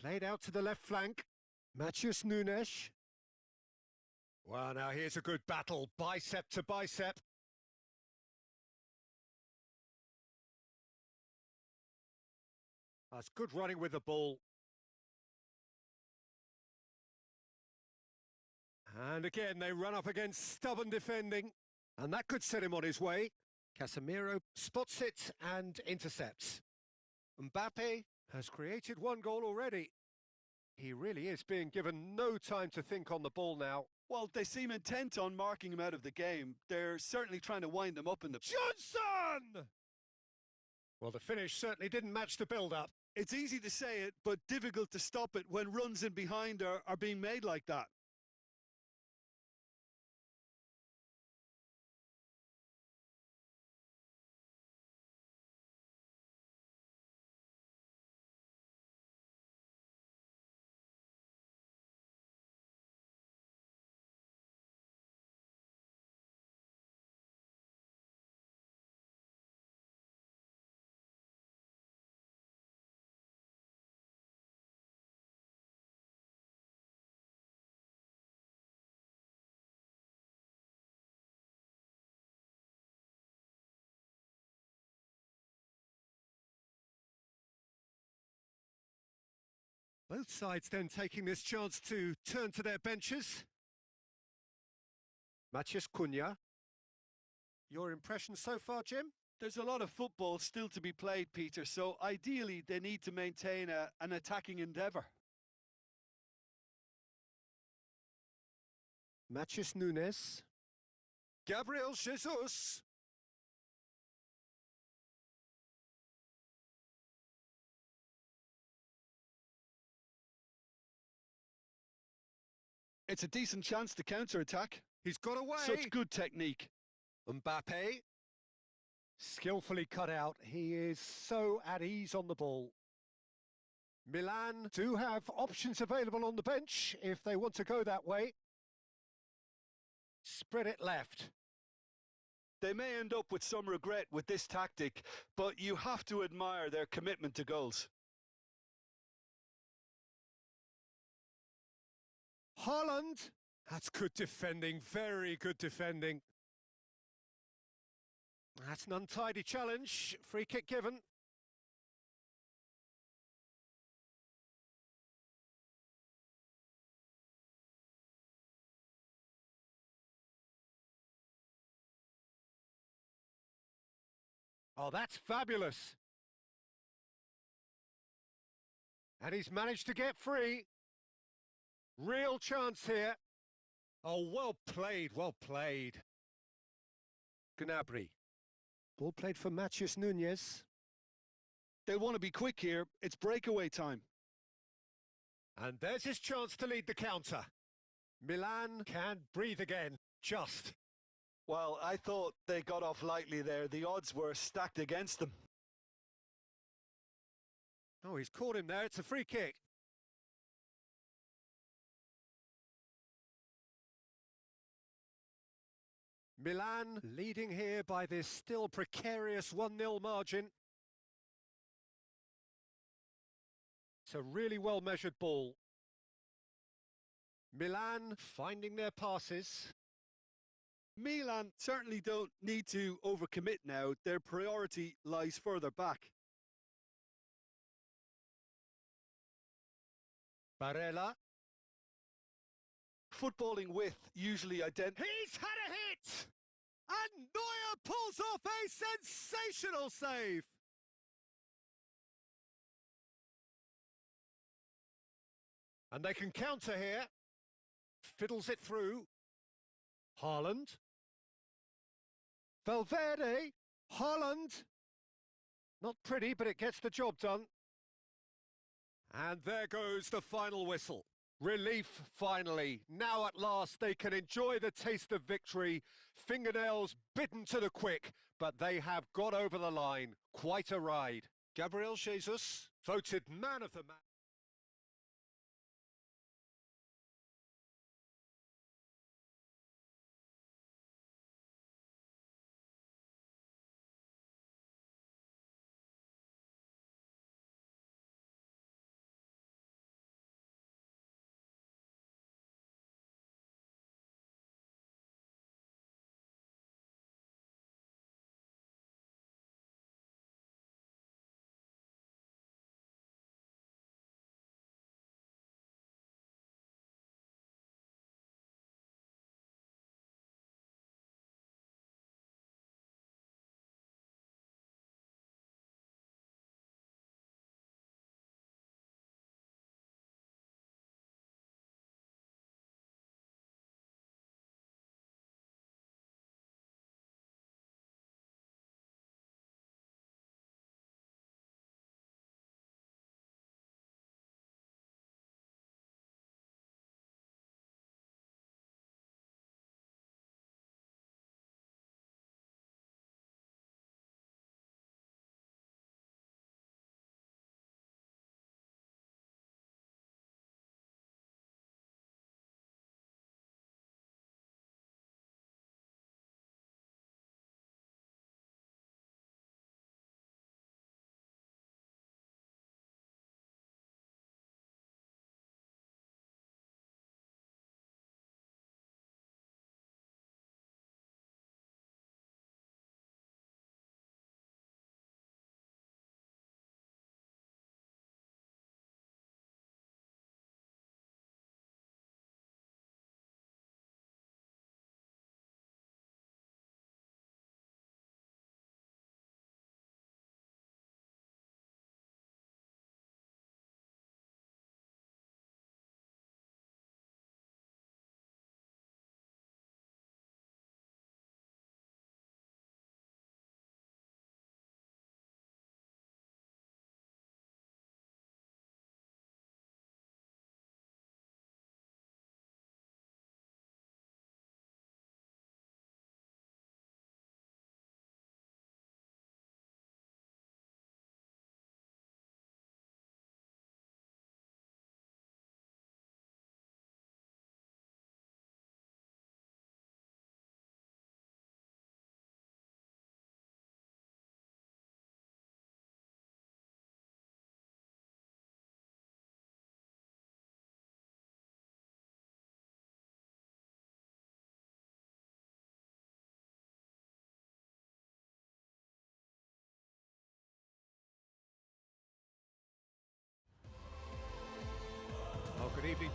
Played out to the left flank. Matheus Nunes. Well, now here's a good battle. Bicep to bicep. That's good running with the ball. And again, they run up against stubborn defending. And that could set him on his way. Casemiro spots it and intercepts. Mbappe has created one goal already. He really is being given no time to think on the ball now. Well, they seem intent on marking him out of the game. They're certainly trying to wind him up in the... Johnson! Well, the finish certainly didn't match the build-up. It's easy to say it, but difficult to stop it when runs in behind are being made like that. Both sides then taking this chance to turn to their benches. Matheus Cunha. Your impression so far, Jim? There's a lot of football still to be played, Peter, so ideally they need to maintain an attacking endeavour. Matheus Nunes. Gabriel Jesus. It's a decent chance to counter-attack. He's got away. Such good technique. Mbappe. Skillfully cut out. He is so at ease on the ball. Milan do have options available on the bench if they want to go that way. Spread it left. They may end up with some regret with this tactic, but you have to admire their commitment to goals. Haaland. That's good defending, very good defending. That's an untidy challenge. Free kick given. Oh, that's fabulous. And he's managed to get free. Real chance here. Oh, well played, well played. Gnabry. Ball played for Matheus Nunes. They'll want to be quick here. It's breakaway time. And there's his chance to lead the counter. Milan can breathe again. Just. Well, I thought they got off lightly there. The odds were stacked against them. Oh, he's caught him there. It's a free kick. Milan leading here by this still precarious 1-0 margin. It's a really well-measured ball. Milan finding their passes. Milan certainly don't need to overcommit now. Their priority lies further back. Barella. Footballing width usually identifies. He's had a hit! And Neuer pulls off a sensational save! And they can counter here. Fiddles it through. Haaland. Valverde. Haaland. Not pretty, but it gets the job done. And there goes the final whistle. Relief, finally. Now at last they can enjoy the taste of victory. Fingernails bitten to the quick, but they have got over the line. Quite a ride. Gabriel Jesus, voted man of the match.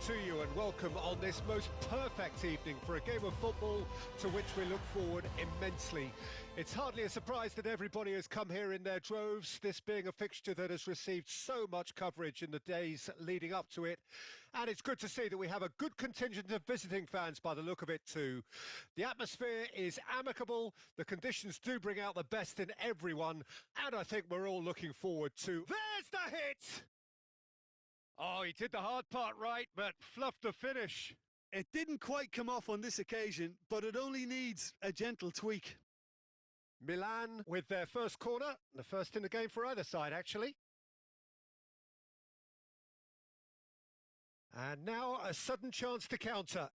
to you and welcome on this most perfect evening for a game of football to which we look forward immensely. It's hardly a surprise that everybody has come here in their droves, this being a fixture that has received so much coverage in the days leading up to it. And it's good to see that we have a good contingent of visiting fans by the look of it too. The atmosphere is amicable, the conditions do bring out the best in everyone, and I think we're all looking forward to... There's the hit! Oh, he did the hard part right, but fluffed the finish. It didn't quite come off on this occasion, but it only needs a gentle tweak. Milan with their first corner, the first in the game for either side, actually. And now a sudden chance to counter.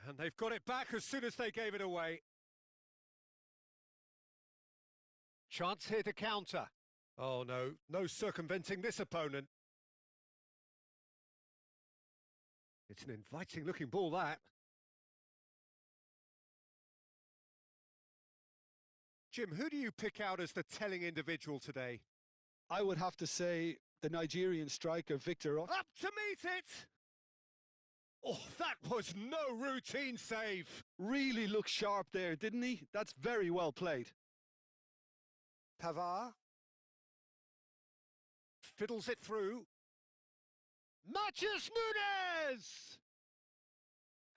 And they've got it back as soon as they gave it away. Chance here to counter. Oh no, no circumventing this opponent. It's an inviting looking ball, that. Jim, who do you pick out as the telling individual today? I would have to say the Nigerian striker, Victor. Up to meet it! Oh, that was no routine save. Really looked sharp there, didn't he? That's very well played. Pavard. Fiddles it through. Matheus Nunes!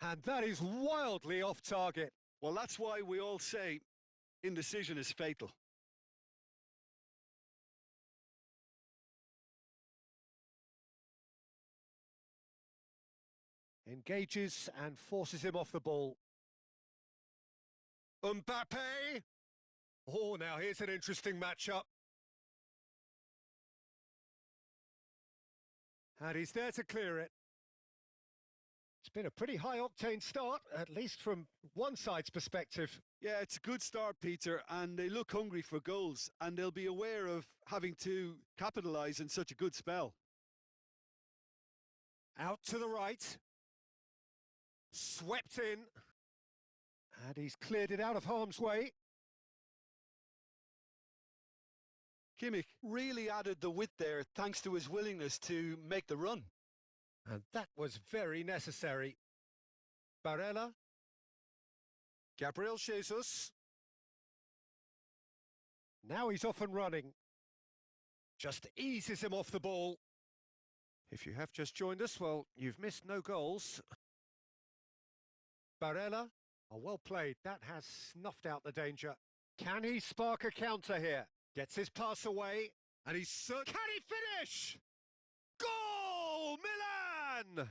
And that is wildly off target. Well, that's why we all say indecision is fatal. Engages and forces him off the ball. Mbappe! Oh, now here's an interesting matchup. And he's there to clear it. It's been a pretty high-octane start, at least from one side's perspective. Yeah, it's a good start, Peter, and they look hungry for goals, and they'll be aware of having to capitalise in such a good spell. Out to the right. Swept in. And he's cleared it out of harm's way. Kimmich really added the width there thanks to his willingness to make the run. And that was very necessary. Barella. Gabriel Jesus. Now he's off and running. Just eases him off the ball. If you have just joined us, well, you've missed no goals. Barella. Oh, well played. That has snuffed out the danger. Can he spark a counter here? Gets his pass away. And he's... Can he finish? Goal! Milan!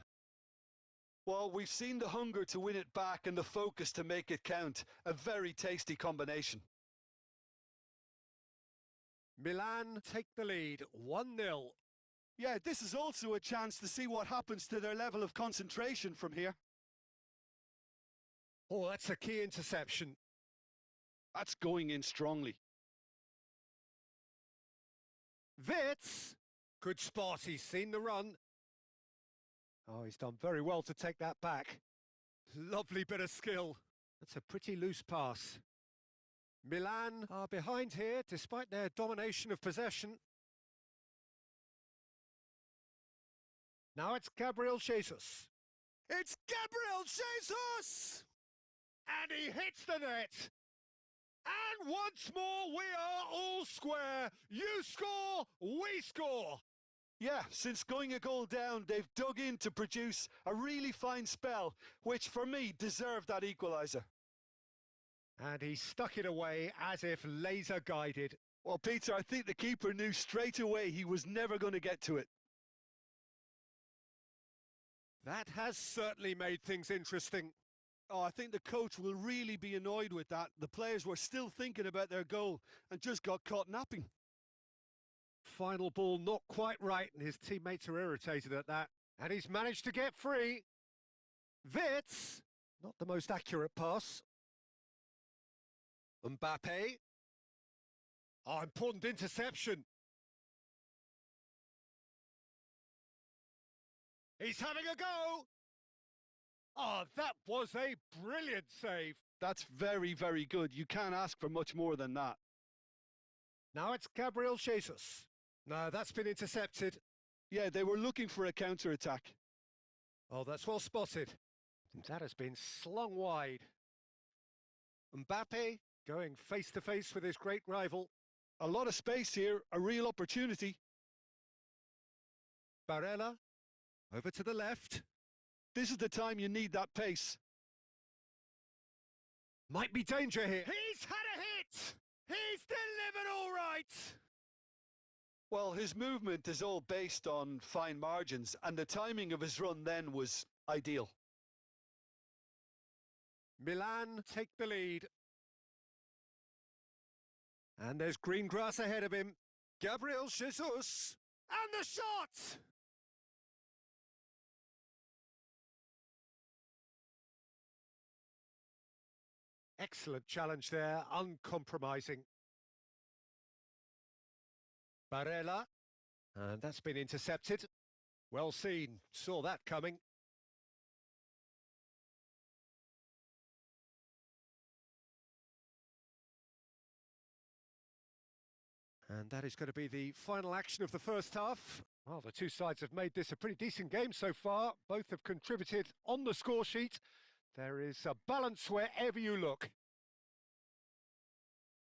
Well, we've seen the hunger to win it back and the focus to make it count. A very tasty combination. Milan take the lead, 1-0. Yeah, this is also a chance to see what happens to their level of concentration from here. Oh, that's a key interception. That's going in strongly. Wits! Good spot, he's seen the run. Oh, he's done very well to take that back. Lovely bit of skill. That's a pretty loose pass. Milan are behind here, despite their domination of possession. Now it's Gabriel Jesus. It's Gabriel Jesus! And he hits the net. And once more, we are all square. You score, we score. Yeah, since going a goal down, they've dug in to produce a really fine spell, which for me deserved that equaliser. And he stuck it away as if laser guided. Well, Peter, I think the keeper knew straight away he was never going to get to it. That has certainly made things interesting. Oh, I think the coach will really be annoyed with that. The players were still thinking about their goal and just got caught napping. Final ball not quite right, and his teammates are irritated at that. And he's managed to get free. Wits, not the most accurate pass. Mbappe. Oh, important interception. He's having a go. Oh, that was a brilliant save. That's very, very good. You can't ask for much more than that. Now it's Gabriel Jesus. No, that's been intercepted. Yeah, they were looking for a counter-attack. Oh, that's well spotted. That has been slung wide. Mbappe going face-to-face with his great rival. A lot of space here, a real opportunity. Barella, over to the left. This is the time you need that pace. Might be danger here. He's had a hit! He's delivered all right! Well, his movement is all based on fine margins, and the timing of his run then was ideal. Milan take the lead. And there's green grass ahead of him. Gabriel Jesus. And the shot! Excellent challenge there, uncompromising. Barella. And that's been intercepted. Well seen, saw that coming. And that is going to be the final action of the first half. Well, the two sides have made this a pretty decent game so far. Both have contributed on the score sheet. There is a balance wherever you look.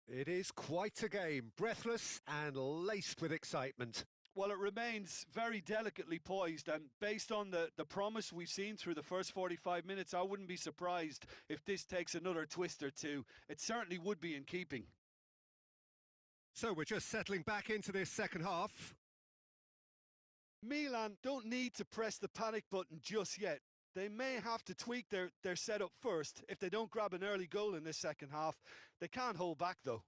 It is quite a game, breathless and laced with excitement. Well, it remains very delicately poised, and based on the promise we've seen through the first 45 minutes, I wouldn't be surprised if this takes another twist or two. It certainly would be in keeping. So we're just settling back into this second half. Milan don't need to press the panic button just yet. They may have to tweak their setup first if they don't grab an early goal in this second half. They can't hold back, though.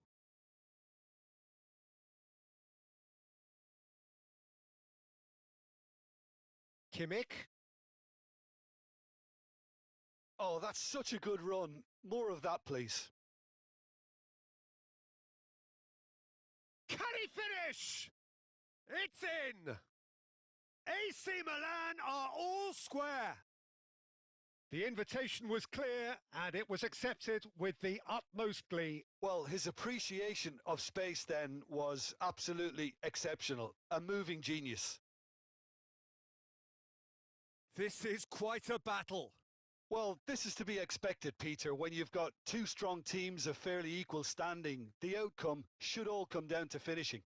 Kimmich. Oh, that's such a good run. More of that, please. Can he finish? It's in! AC Milan are all square. The invitation was clear and it was accepted with the utmost glee. Well, his appreciation of space then was absolutely exceptional. A moving genius. This is quite a battle. Well, this is to be expected, Peter. When you've got two strong teams of fairly equal standing, the outcome should all come down to finishing.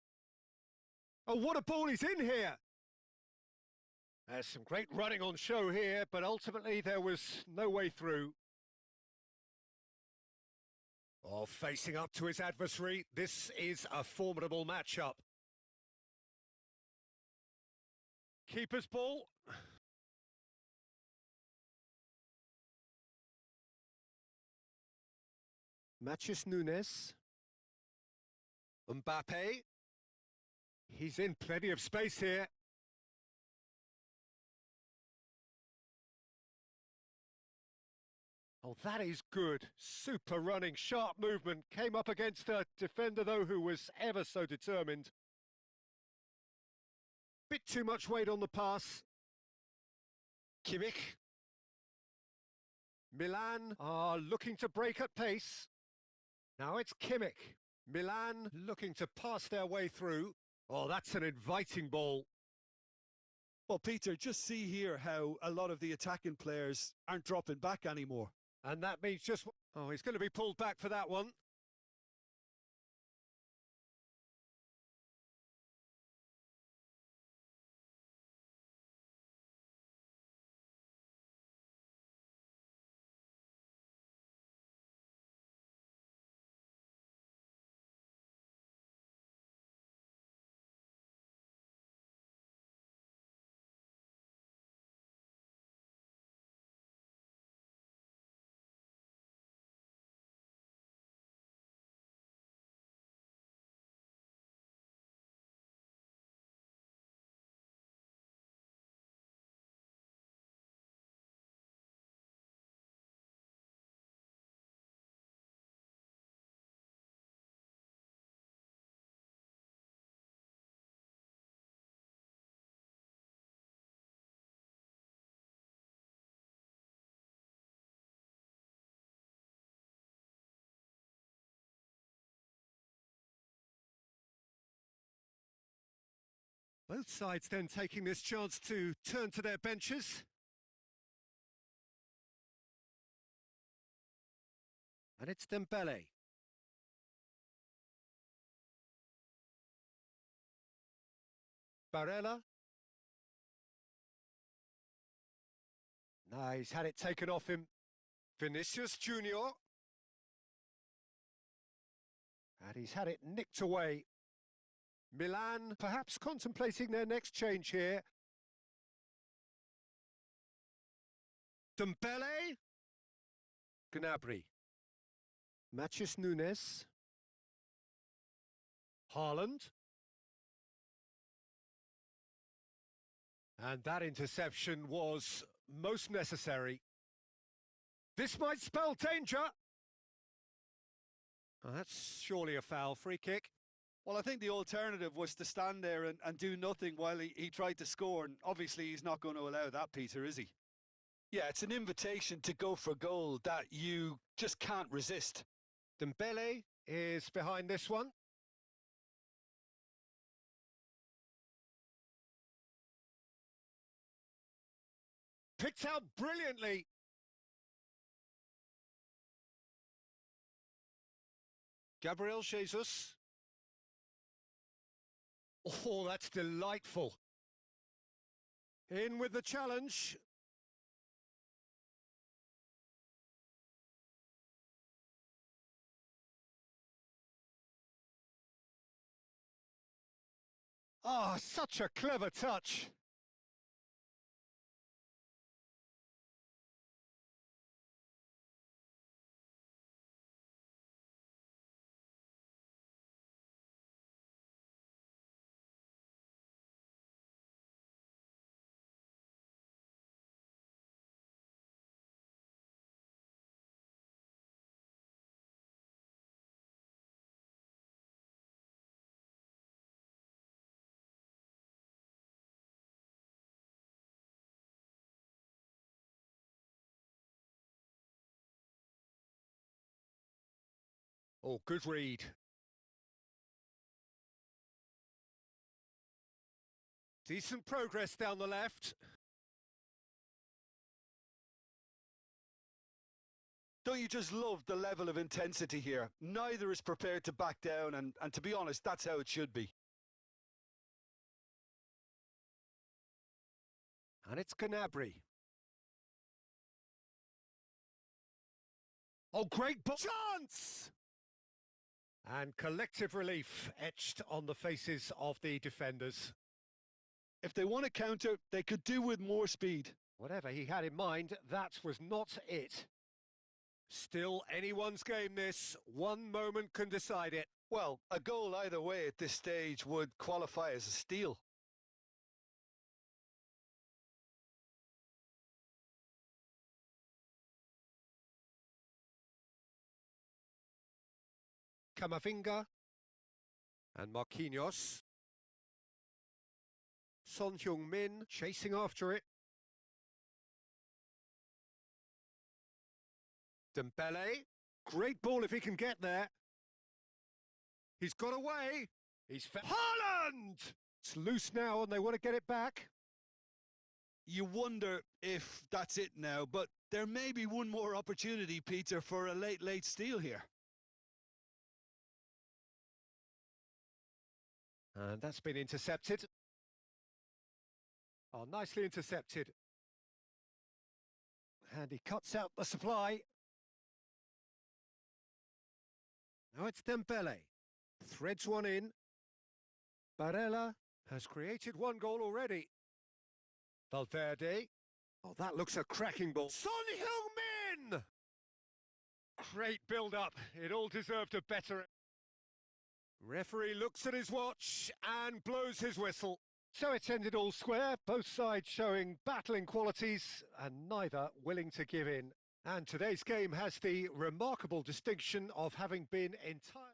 Oh, what a ball he's in here! There's some great running on show here, but ultimately there was no way through. Oh, facing up to his adversary, this is a formidable matchup. Keeper's ball. Matheus Nunes. Mbappe. He's in plenty of space here. Oh, that is good. Super running, sharp movement. Came up against a defender, though, who was ever so determined. Bit too much weight on the pass. Kimmich. Milan are looking to break at pace. Now it's Kimmich. Milan looking to pass their way through. Oh, that's an inviting ball. Well, Peter, just see here how a lot of the attacking players aren't dropping back anymore. And that means just... Oh, he's going to be pulled back for that one. Both sides then taking this chance to turn to their benches. And it's Dembele. Barella. No, he's had it taken off him. Vinicius Junior. And he's had it nicked away. Milan perhaps contemplating their next change here. Dembele. Gnabry. Matheus Nunes. Haaland. And that interception was most necessary. This might spell danger. Oh, that's surely a foul. Free kick. Well, I think the alternative was to stand there and do nothing while he tried to score, and obviously he's not going to allow that, Peter, is he? Yeah, it's an invitation to go for goal that you just can't resist. Dembele is behind this one. Picked out brilliantly. Gabriel Jesus. Oh, that's delightful. In with the challenge. Ah, such a clever touch. Oh, good read. Decent progress down the left. Don't you just love the level of intensity here? Neither is prepared to back down, and to be honest, that's how it should be. And it's Gnabry. Oh, great ball. Chance! And collective relief etched on the faces of the defenders. If they want to counter, they could do with more speed. Whatever he had in mind, that was not it. Still anyone's game this. One moment can decide it. Well, a goal either way at this stage would qualify as a steal. Camavinga and Marquinhos. Son Heung-min chasing after it. Dembele. Great ball if he can get there. He's got away. Haaland! It's loose now and they want to get it back. You wonder if that's it now, but there may be one more opportunity, Peter, for a late steal here. And that's been intercepted. Oh, nicely intercepted. And he cuts out the supply. Now it's Dembele. Threads one in. Barella has created one goal already. Valverde. Oh, that looks a cracking ball. Son Heung-min! Great build-up. It all deserved a better... Referee looks at his watch and blows his whistle. So it's ended all square, both sides showing battling qualities and neither willing to give in. And today's game has the remarkable distinction of having been entirely...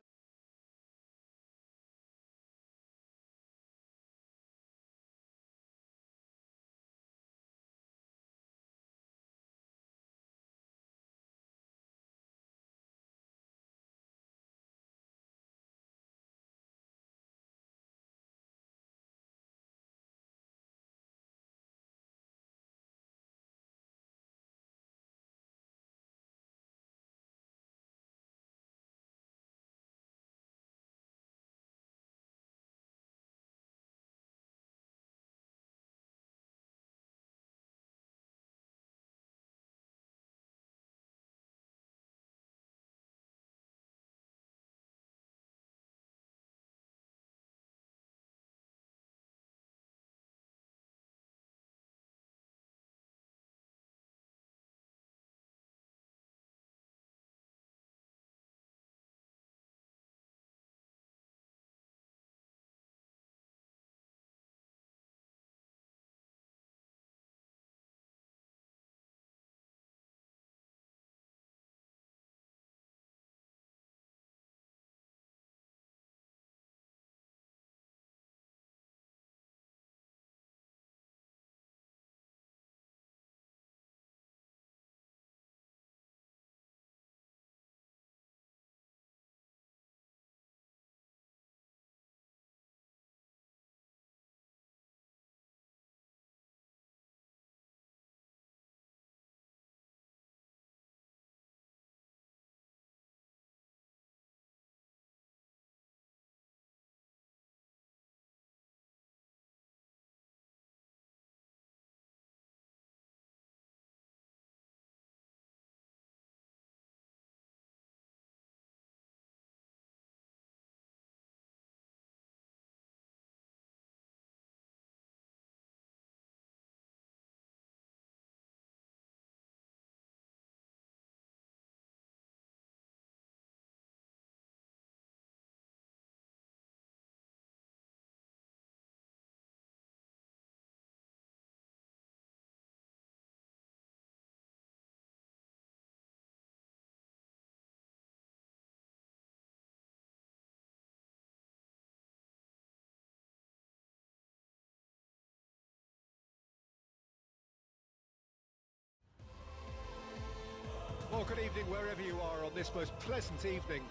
Well, good evening wherever you are on this most pleasant evening.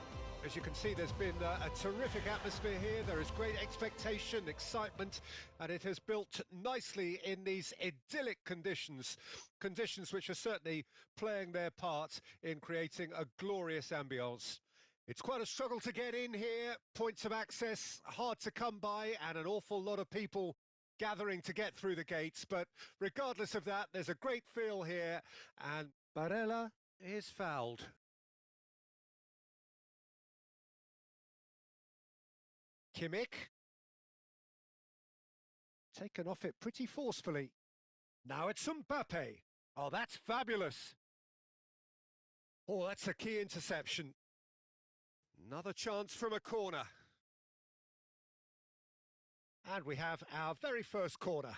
As you can see, there's been a terrific atmosphere here. There is great expectation, excitement, and it has built nicely in these idyllic conditions. Conditions which are certainly playing their part in creating a glorious ambience. It's quite a struggle to get in here, points of access hard to come by, and an awful lot of people gathering to get through the gates. But regardless of that, there's a great feel here, and Barella is fouled. Kimmich. Taken off it pretty forcefully. Now it's Mbappe. Oh, that's fabulous. Oh, that's a key interception. Another chance from a corner. And we have our very first corner.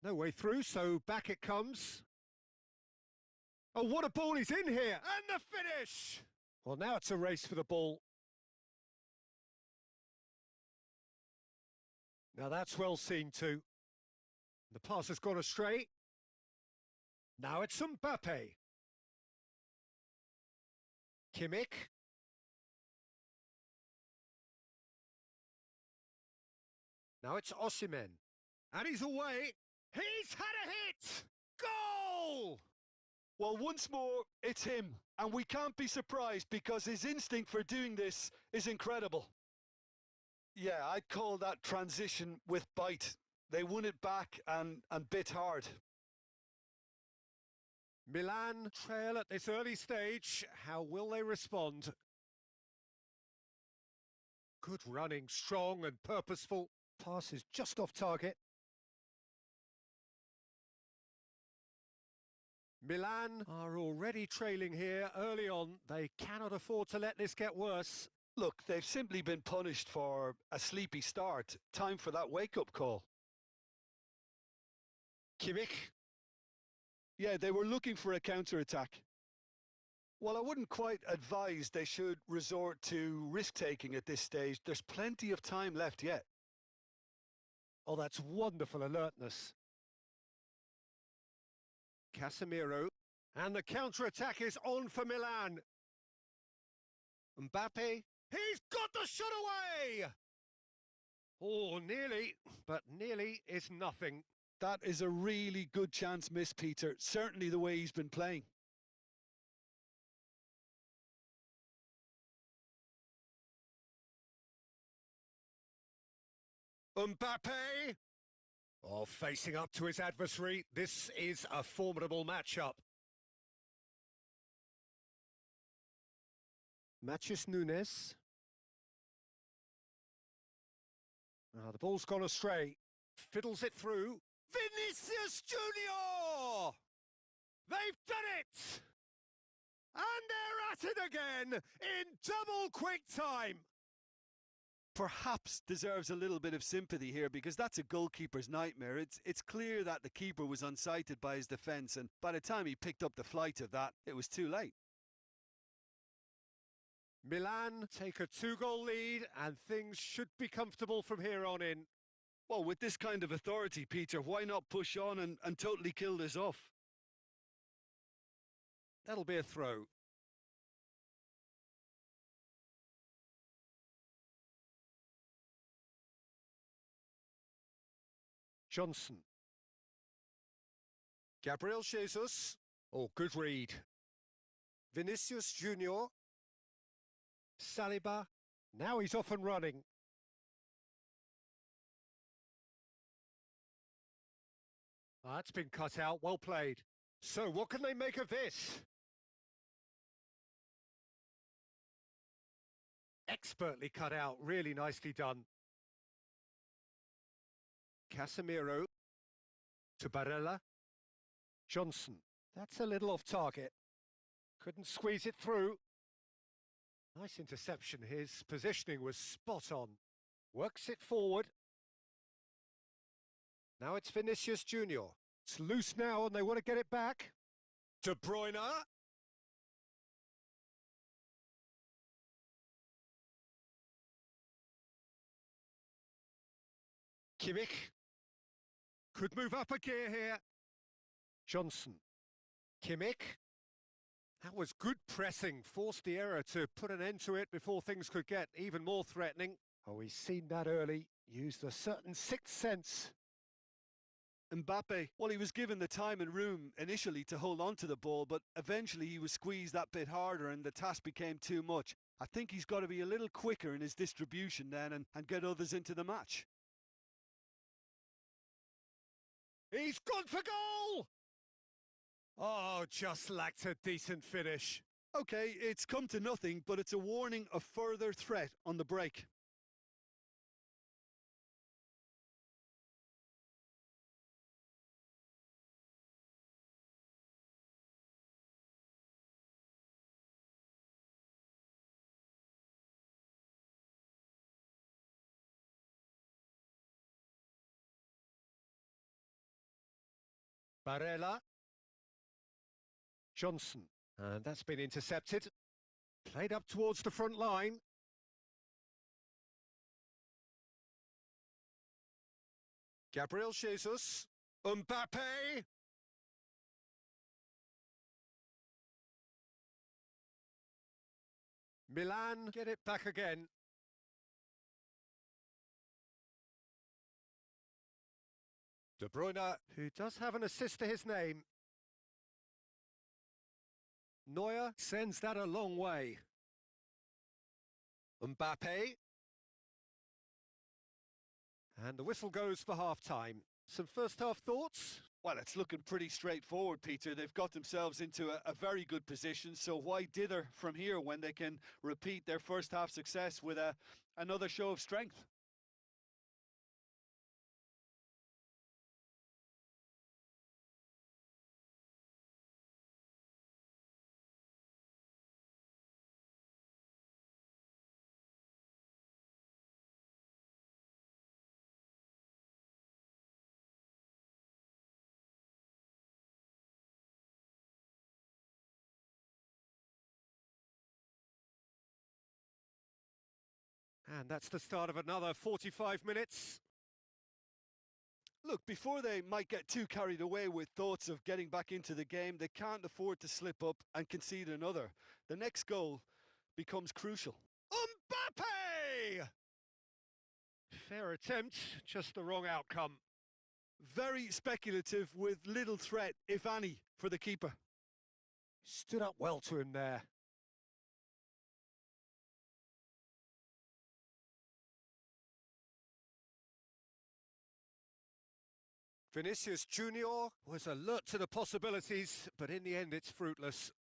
No way through, so back it comes. Oh, what a ball, he's in here! And the finish! Well, now it's a race for the ball. Now that's well seen too. The pass has gone astray. Now it's Mbappe. Kimmich. Now it's Osimhen. And he's away. He's had a hit! Goal! Well, once more, it's him. And we can't be surprised because his instinct for doing this is incredible. Yeah, I'd call that transition with bite. They won it back and bit hard. Milan trail at this early stage. How will they respond? Good running, strong and purposeful. Pass is just off target. Milan are already trailing here early on. They cannot afford to let this get worse. Look, they've simply been punished for a sleepy start. Time for that wake-up call. Kimmich. Yeah, they were looking for a counter-attack. Well, I wouldn't quite advise they should resort to risk-taking at this stage. There's plenty of time left yet. Oh, that's wonderful alertness. Casemiro. And the counter-attack is on for Milan. Mbappe. He's got the shot away! Oh, nearly, but nearly is nothing. That is a really good chance missed, Peter. Certainly the way he's been playing. Mbappe! Oh, facing up to his adversary. This is a formidable matchup. Matheus Nunes. The ball's gone astray. Fiddles it through. Vinicius Junior! They've done it! And they're at it again in double quick time. Perhaps deserves a little bit of sympathy here because that's a goalkeeper's nightmare. It's clear that the keeper was unsighted by his defence, and by the time he picked up the flight of that, it was too late. Milan take a 2-goal lead and things should be comfortable from here on in. Well, with this kind of authority, Peter, why not push on and totally kill this off? That'll be a throw. Johnson. Gabriel Jesus. Oh, good read. Vinicius Junior. Saliba. Now he's off and running. That's been cut out. Well played. So what can they make of this? Expertly cut out. Really nicely done. Casemiro to Barella. Johnson. That's a little off target. Couldn't squeeze it through. Nice interception. His positioning was spot on. Works it forward. Now it's Vinicius Junior. It's loose now and they want to get it back. De Bruyne. Kimmich could move up a gear here. Johnson. Kimmich. That was good pressing, forced the error to put an end to it before things could get even more threatening. Oh, he's seen that early, used a certain sixth sense. Mbappe, well, he was given the time and room initially to hold on to the ball, but eventually he was squeezed that bit harder and the task became too much. I think he's got to be a little quicker in his distribution then and get others into the match. He's gone for goal! Oh, just lacked a decent finish. OK, it's come to nothing, but it's a warning of further threat on the break. Barella. Johnson. And that's been intercepted. Played up towards the front line. Gabriel Jesus. Mbappe. Milan get it back again. De Bruyne, who does have an assist to his name. Neuer sends that a long way. Mbappe. And the whistle goes for half-time. Some first-half thoughts? Well, it's looking pretty straightforward, Peter. They've got themselves into a very good position, so why dither from here when they can repeat their first-half success with another show of strength? And that's the start of another 45 minutes. Look, before they might get too carried away with thoughts of getting back into the game, they can't afford to slip up and concede another. The next goal becomes crucial. Mbappe! Fair attempt, just the wrong outcome. Very speculative with little threat, if any, for the keeper. Stood up well to him there. Vinicius Junior was alert to the possibilities, but in the end it's fruitless.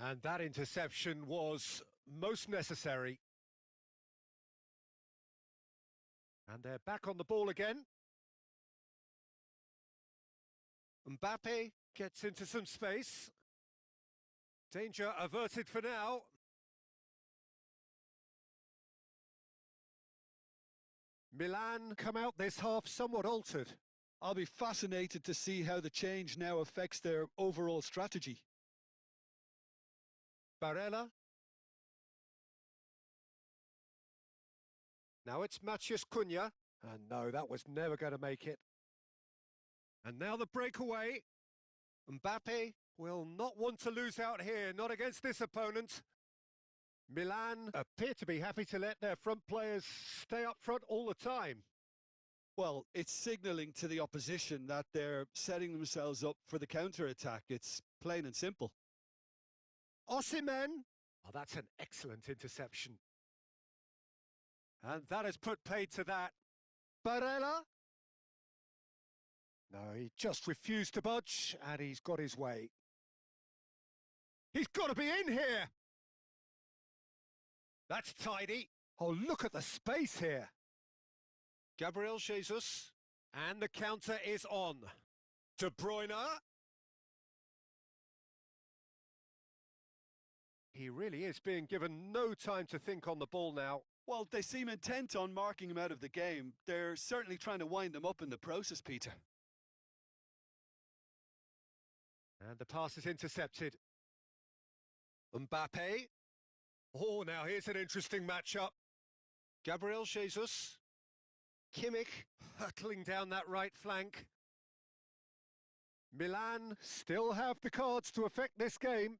And that interception was most necessary. And they're back on the ball again. Mbappe gets into some space. Danger averted for now. Milan come out this half somewhat altered. I'll be fascinated to see how the change now affects their overall strategy. Barella. Now it's Matheus Cunha. And no, that was never going to make it. And now the breakaway. Mbappe will not want to lose out here, not against this opponent. Milan appear to be happy to let their front players stay up front all the time. Well, it's signalling to the opposition that they're setting themselves up for the counter-attack. It's plain and simple. Osimhen. Oh, that's an excellent interception. And that has put paid to that. Barella. No, he just refused to budge, and he's got his way. He's got to be in here! That's tidy. Oh, look at the space here. Gabriel Jesus. And the counter is on. De Bruyne. He really is being given no time to think on the ball now. Well, they seem intent on marking him out of the game. They're certainly trying to wind him up in the process, Peter. And the pass is intercepted. Mbappe. Oh, now here's an interesting matchup. Gabriel Jesus. Kimmich hurtling down that right flank. Milan still have the cards to affect this game.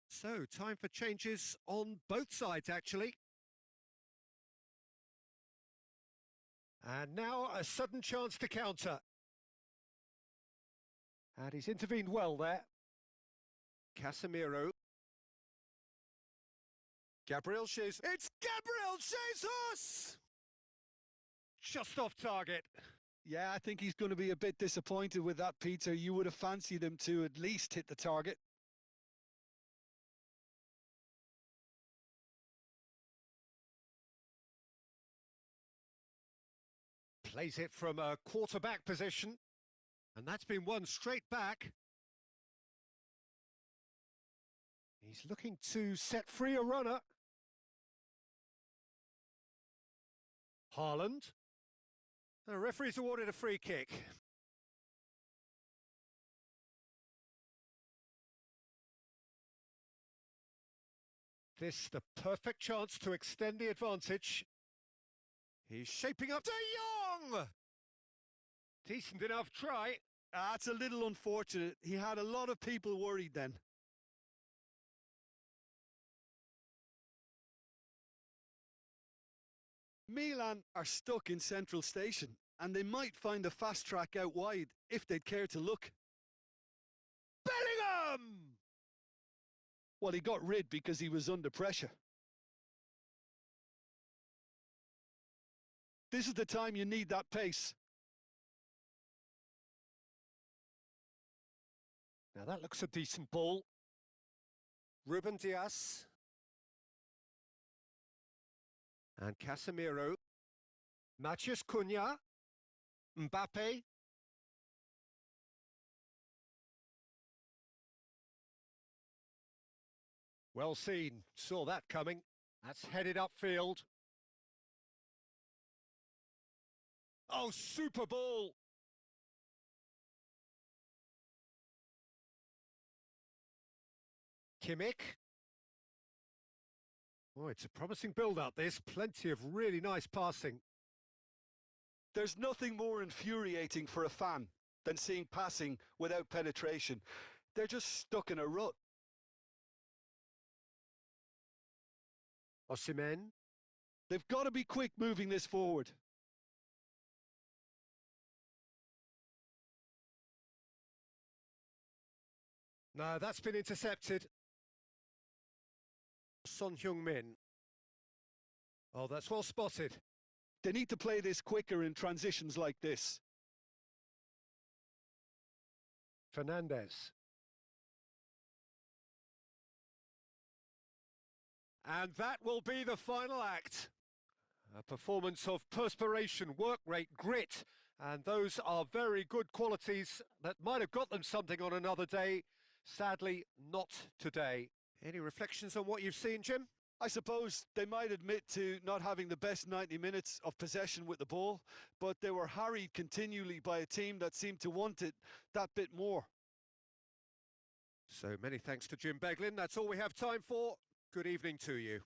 So, time for changes on both sides, actually. And now a sudden chance to counter. And he's intervened well there. Casemiro. Gabriel Jesus. It's Gabriel Jesus! Just off target. Yeah, I think he's going to be a bit disappointed with that, Peter. You would have fancied him to at least hit the target. Plays it from a quarterback position. And that's been won straight back. He's looking to set free a runner. Haaland. The referee's awarded a free kick. This the perfect chance to extend the advantage. He's shaping up. De Jong! Decent enough try. That's a little unfortunate. He had a lot of people worried then. Milan are stuck in Central Station, and they might find a fast track out wide if they'd care to look. Bellingham! Well, he got rid because he was under pressure. This is the time you need that pace. Now that looks a decent ball. Ruben Dias. And Casemiro. Matheus Cunha. Mbappe. Well seen. Saw that coming. That's headed upfield. Oh, super ball. Kimmich. Oh, it's a promising build-up, this. Plenty of really nice passing. There's nothing more infuriating for a fan than seeing passing without penetration. They're just stuck in a rut. Osimhen. They've got to be quick moving this forward. No, that's been intercepted. Son Heung-min. Oh, that's well spotted. They need to play this quicker in transitions like this. Fernandes. And that will be the final act. A performance of perspiration, work rate, grit, and those are very good qualities that might have got them something on another day. Sadly, not today. Any reflections on what you've seen, Jim? I suppose they might admit to not having the best 90 minutes of possession with the ball, but they were harried continually by a team that seemed to want it that bit more. So many thanks to Jim Beglin. That's all we have time for. Good evening to you.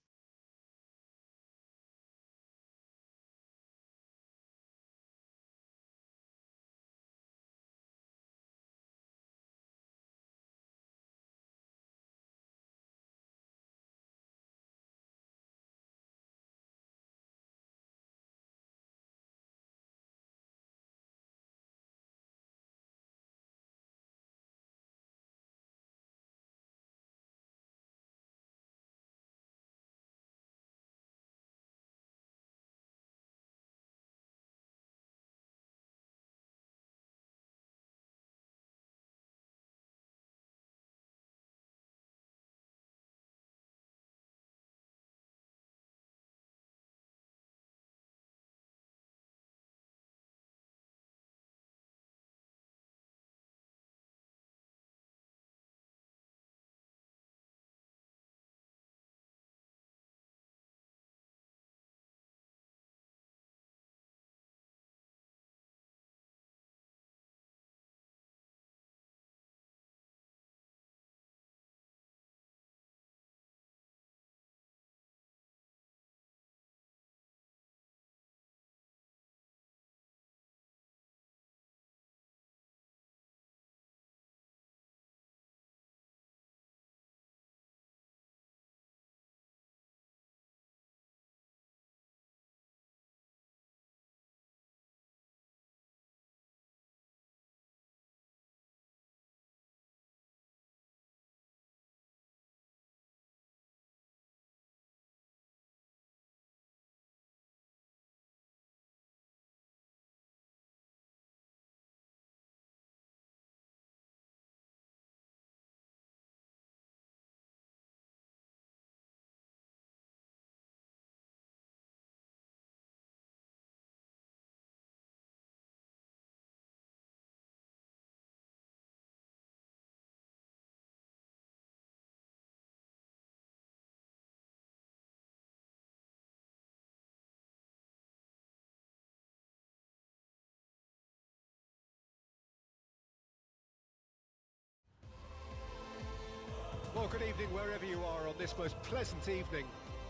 Well, good evening wherever you are on this most pleasant evening.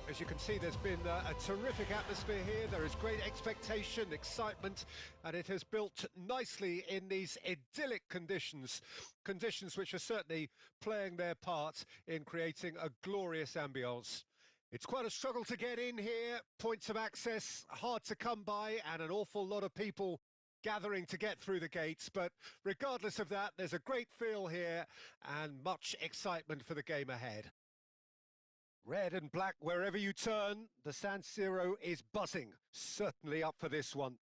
As you can see, there's been a terrific atmosphere here. There is great expectation, excitement, and it has built nicely in these idyllic conditions. Conditions which are certainly playing their part in creating a glorious ambience. It's quite a struggle to get in here, points of access hard to come by, and an awful lot of people gathering to get through the gates, but regardless of that, there's a great feel here and much excitement for the game ahead. Red and black wherever you turn, the San Siro is buzzing, certainly up for this one.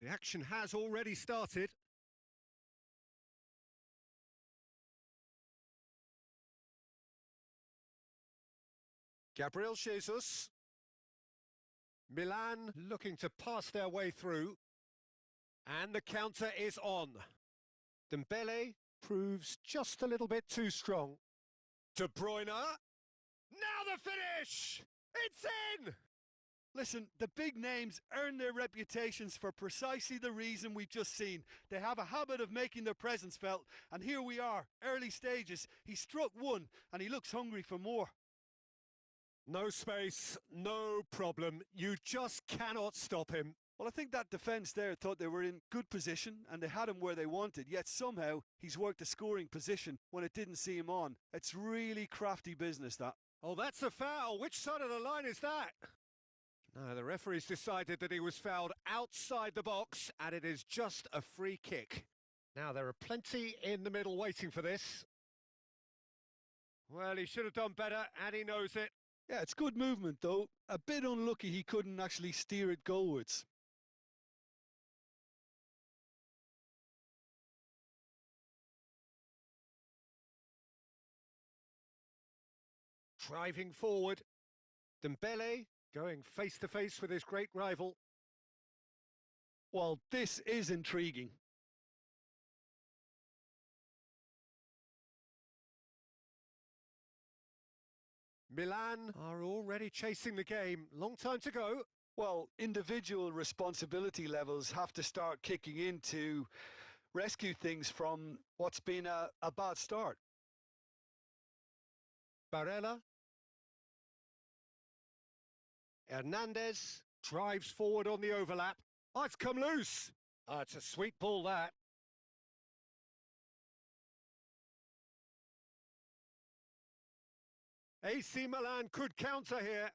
The action has already started. Gabriel Jesus. Milan looking to pass their way through. And the counter is on. Dembele proves just a little bit too strong. De Bruyne. Now the finish! It's in! Listen, the big names earn their reputations for precisely the reason we've just seen. They have a habit of making their presence felt, and here we are, early stages. He struck one, and he looks hungry for more. No space, no problem. You just cannot stop him. Well, I think that defence there thought they were in good position and they had him where they wanted, yet somehow he's worked a scoring position when it didn't see him on. It's really crafty business, that. Oh, that's a foul. Which side of the line is that? No, the referee's decided that he was fouled outside the box, and it is just a free kick. Now, there are plenty in the middle waiting for this. Well, he should have done better, and he knows it. Yeah, it's good movement, though. A bit unlucky he couldn't actually steer it goalwards. Driving forward. Dembele going face-to-face with his great rival. Well, this is intriguing. Milan are already chasing the game. Long time to go. Well, individual responsibility levels have to start kicking in to rescue things from what's been a bad start. Barella. Hernandez drives forward on the overlap. Oh, it's come loose. Oh, it's a sweet ball, that. AC Milan could counter here.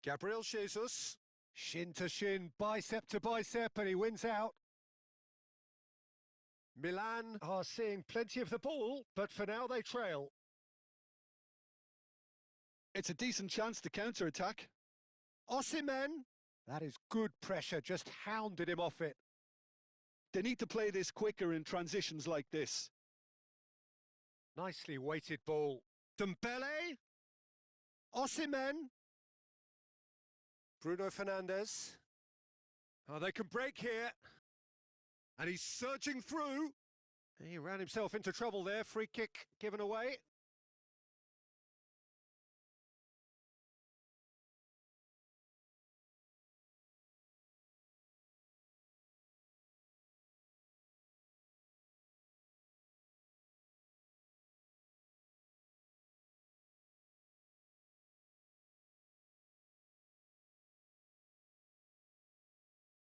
Gabriel Jesus. Shin to shin, bicep to bicep, and he wins out. Milan are seeing plenty of the ball, but for now they trail. It's a decent chance to counter-attack. Osimhen. That is good pressure, just hounded him off it. They need to play this quicker in transitions like this. Nicely weighted ball. Dembele. Osimhen. Bruno Fernandes. Oh, they can break here. And he's surging through. He ran himself into trouble there. Free kick given away.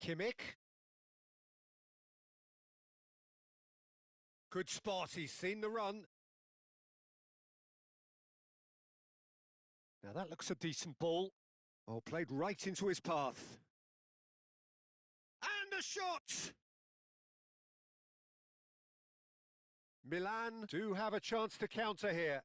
Kimmich. Good spot, he's seen the run. Now that looks a decent ball. Oh, played right into his path. And a shot! Milan do have a chance to counter here.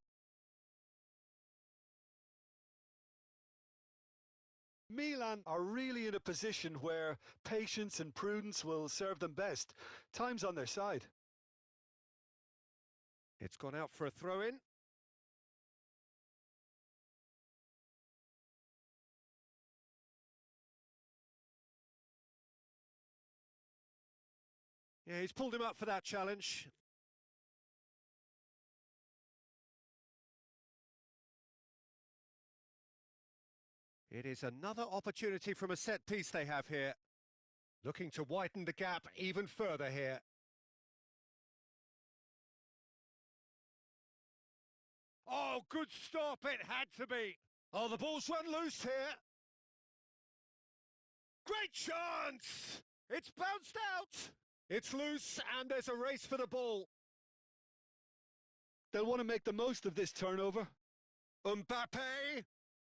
Milan are really in a position where patience and prudence will serve them best. Time's on their side. It's gone out for a throw-in. Yeah, he's pulled him up for that challenge. It is another opportunity from a set piece they have here. Looking to widen the gap even further here. Oh, good stop, it had to be. Oh, the ball's run loose here. Great chance! It's bounced out. It's loose and there's a race for the ball. They'll want to make the most of this turnover. Mbappe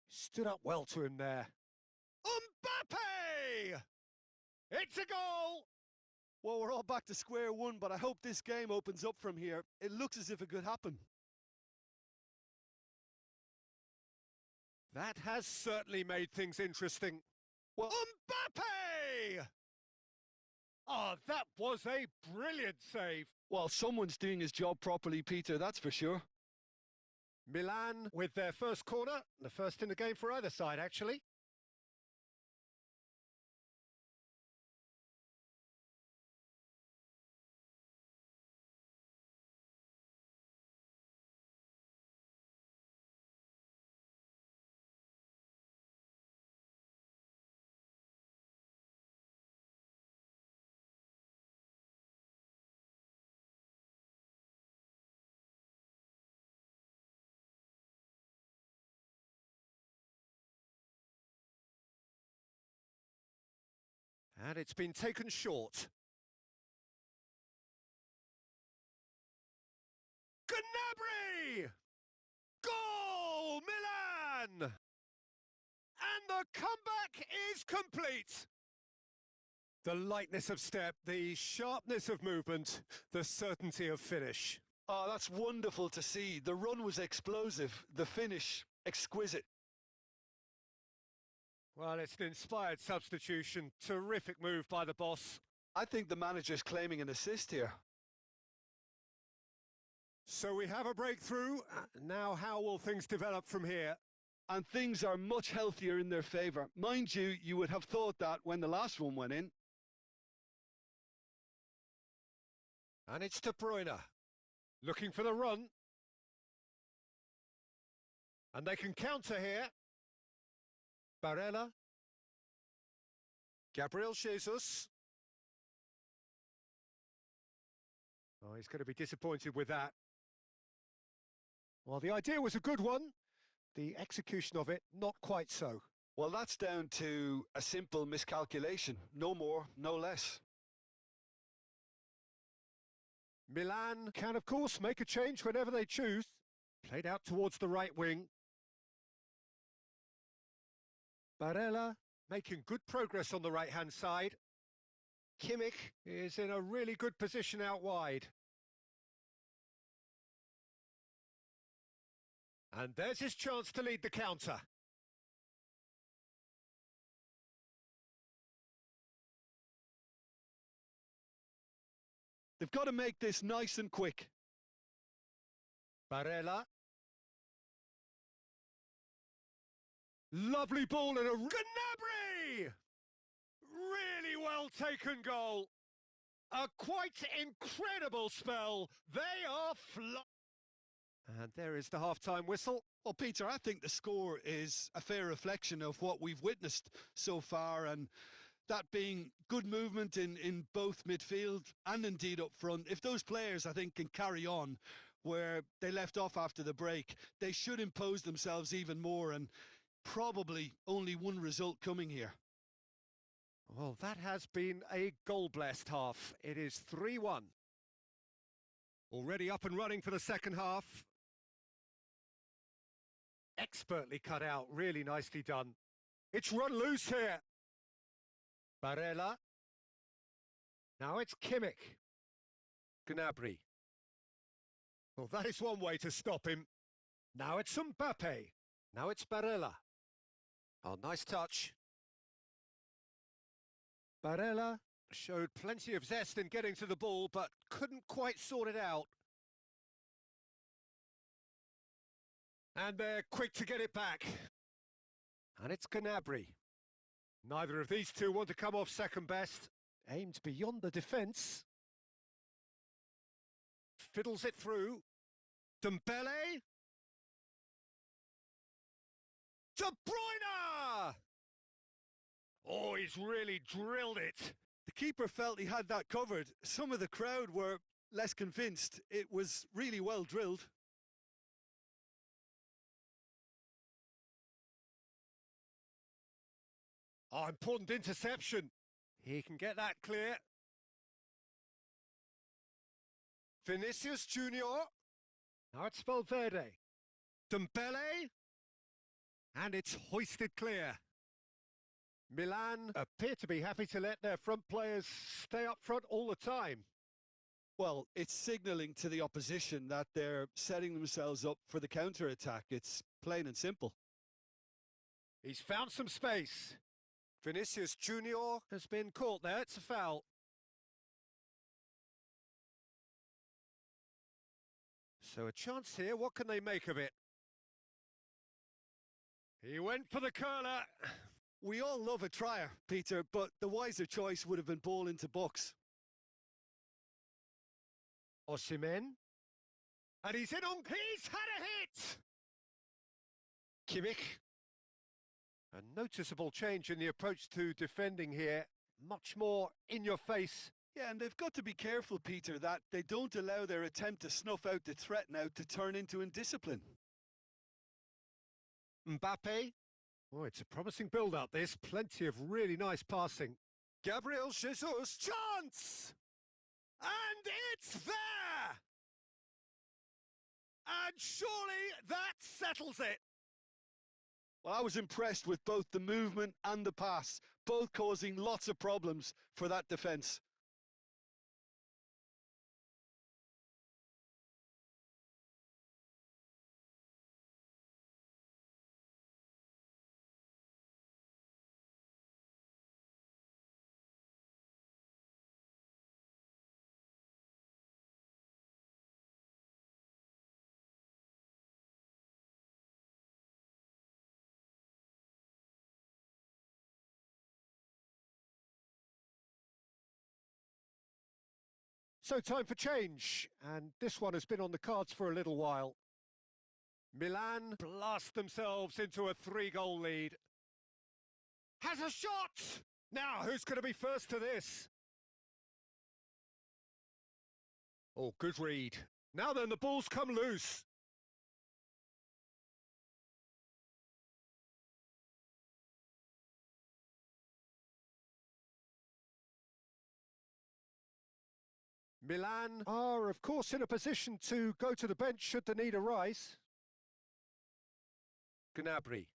stood up well to him there. Mbappe! It's a goal! Well, we're all back to square one, but I hope this game opens up from here. It looks as if it could happen. That has certainly made things interesting. Well, Mbappe! Oh, that was a brilliant save. well, someone's doing his job properly, Peter, that's for sure. Milan with their first corner, the first in the game for either side, actually. And it's been taken short. Gnabry! Goal! Milan! And the comeback is complete. The lightness of step, the sharpness of movement, the certainty of finish. Oh, that's wonderful to see. The run was explosive, the finish exquisite. Well, it's an inspired substitution. Terrific move by the boss. I think the manager's claiming an assist here. So we have a breakthrough. Now how will things develop from here? And things are much healthier in their favour. Mind you, you would have thought that when the last one went in. And it's De Bruyne. Looking for the run. And they can counter here. Barella. Gabriel Jesus. Oh, he's going to be disappointed with that. Well, the idea was a good one. The execution of it, not quite so. Well, that's down to a simple miscalculation. No more, no less. Milan can, of course, make a change whenever they choose. Played out towards the right wing. Barella making good progress on the right-hand side. Kimmich is in a really good position out wide. And there's his chance to lead the counter. They've got to make this nice and quick. Barella. Lovely ball and a Gnabry! Really well taken goal. A quite incredible spell. They are And there is the half-time whistle. Well, Peter, I think the score is a fair reflection of what we've witnessed so far, and that being good movement in both midfield and indeed up front. If those players, I think, can carry on where they left off after the break, they should impose themselves even more, and probably only one result coming here. Well, that has been a goal-blessed half. It is 3-1. Already up and running for the second half. Expertly cut out, really nicely done. It's run loose here. Barella. Now it's Kimmich. Gnabry. Well, that is one way to stop him. Now it's Mbappe. Now it's Barella. Oh, nice touch. Barella showed plenty of zest in getting to the ball, but couldn't quite sort it out. And they're quick to get it back. And it's Gnabry. Neither of these two want to come off second best. Aimed beyond the defence. Fiddles it through. Dembele. De Bruyne! Oh, he's really drilled it. The keeper felt he had that covered. Some of the crowd were less convinced. It was really well drilled. Oh, important interception. He can get that clear. Vinicius Junior. Now it's Valverde. Dembele. And it's hoisted clear. Milan appear to be happy to let their front players stay up front all the time. Well, it's signalling to the opposition that they're setting themselves up for the counter-attack. It's plain and simple. He's found some space. Vinicius Junior has been caught there. It's a foul. So a chance here. What can they make of it? He went for the curler. We all love a trier, Peter, but the wiser choice would have been ball into box. Osimhen. And he's in on... He's had a hit! Kimmich. A noticeable change in the approach to defending here. Much more in your face. Yeah, and they've got to be careful, Peter, that they don't allow their attempt to snuff out the threat now to turn into indiscipline. Mbappe. Oh, it's a promising build-up, this. Plenty of really nice passing. Gabriel Jesus. Chance! And it's there! And surely that settles it. Well, I was impressed with both the movement and the pass, both causing lots of problems for that defence. So time for change, and this one has been on the cards for a little while. Milan blast themselves into a 3-goal lead. Has a shot! Now, who's going to be first to this? Oh, good read. Now then, the ball's come loose. Milan are, of course, in a position to go to the bench should the need arise. Gnabry.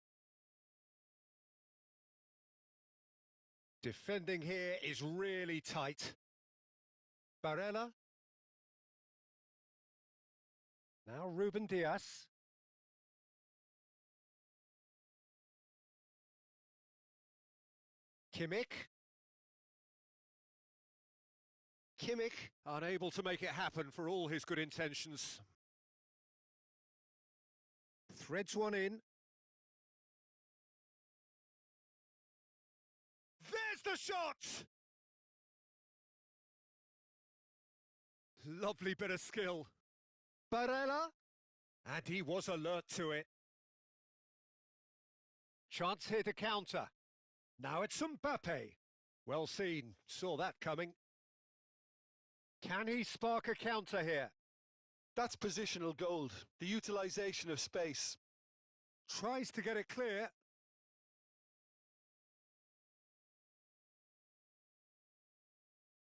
Defending here is really tight. Barella. Now Ruben Dias. Kimmich. Kimmich unable to make it happen for all his good intentions. Threads one in. There's the shot! Lovely bit of skill. Barella. And he was alert to it. Chance here to counter. Now it's Mbappe. Well seen. Saw that coming. Can he spark a counter here? That's positional gold, the utilisation of space. Tries to get it clear.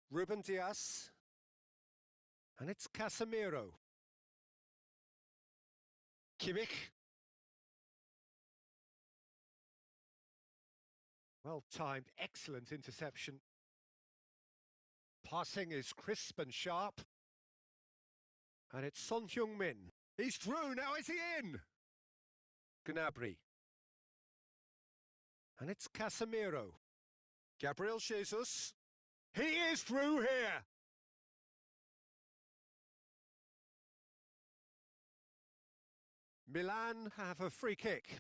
Ruben Dias. And it's Casemiro. Kimmich. Well timed, excellent interception. Passing is crisp and sharp. And it's Son Heung-min. He's through, now is he in? Gnabry. And it's Casemiro. Gabriel Jesus. He is through here! Milan have a free kick.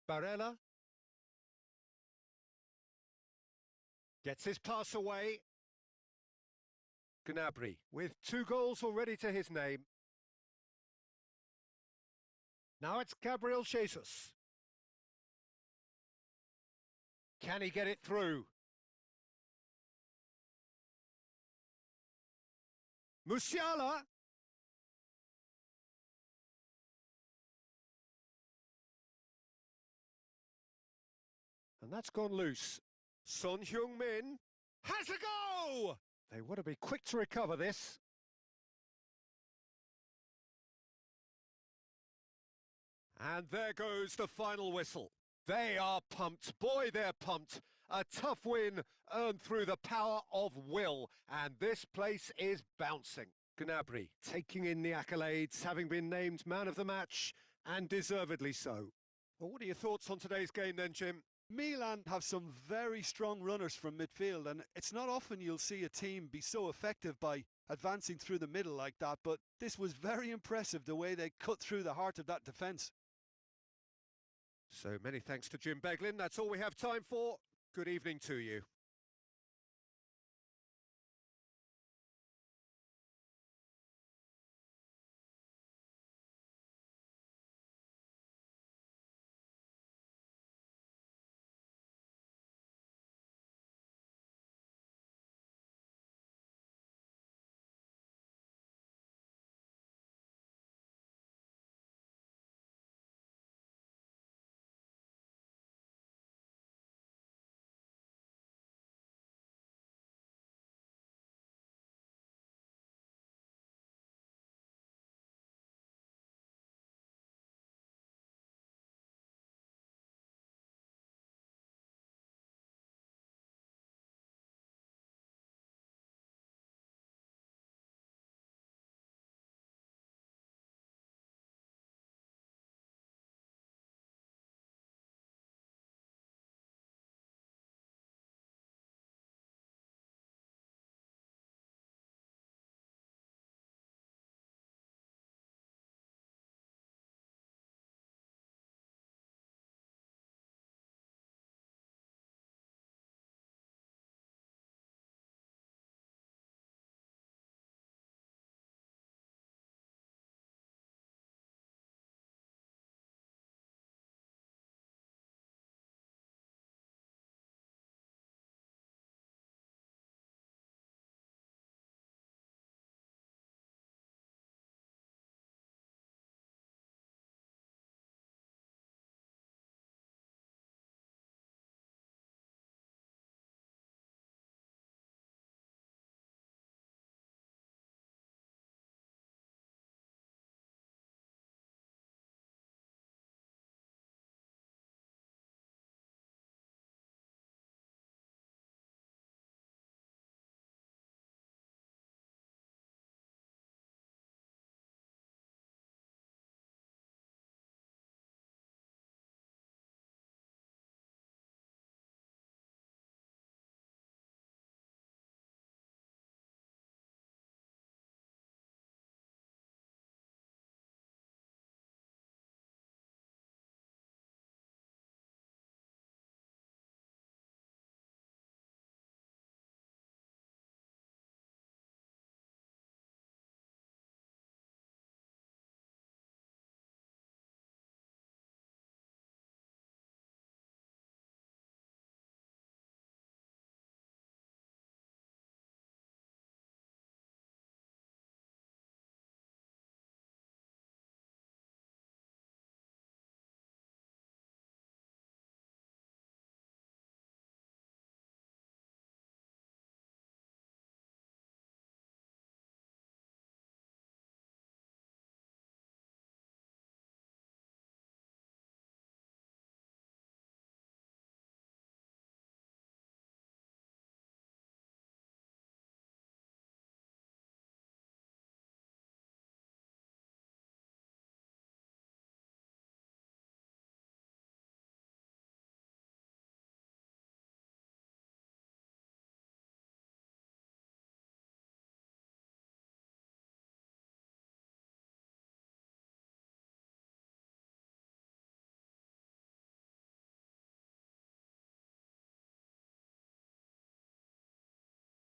Barella gets his pass away. Gnabry with 2 goals already to his name. Now it's Gabriel Jesus. Can he get it through? Musiala. And that's gone loose. Son Heung-min has a go! They want to be quick to recover this. And there goes the final whistle. They are pumped. Boy, they're pumped. A tough win earned through the power of will. And this place is bouncing. Gnabry taking in the accolades, having been named man of the match, and deservedly so. Well, what are your thoughts on today's game then, Jim? Milan have some very strong runners from midfield, and it's not often you'll see a team be so effective by advancing through the middle like that, but this was very impressive the way they cut through the heart of that defence. So many thanks to Jim Beglin. That's all we have time for. Good evening to you.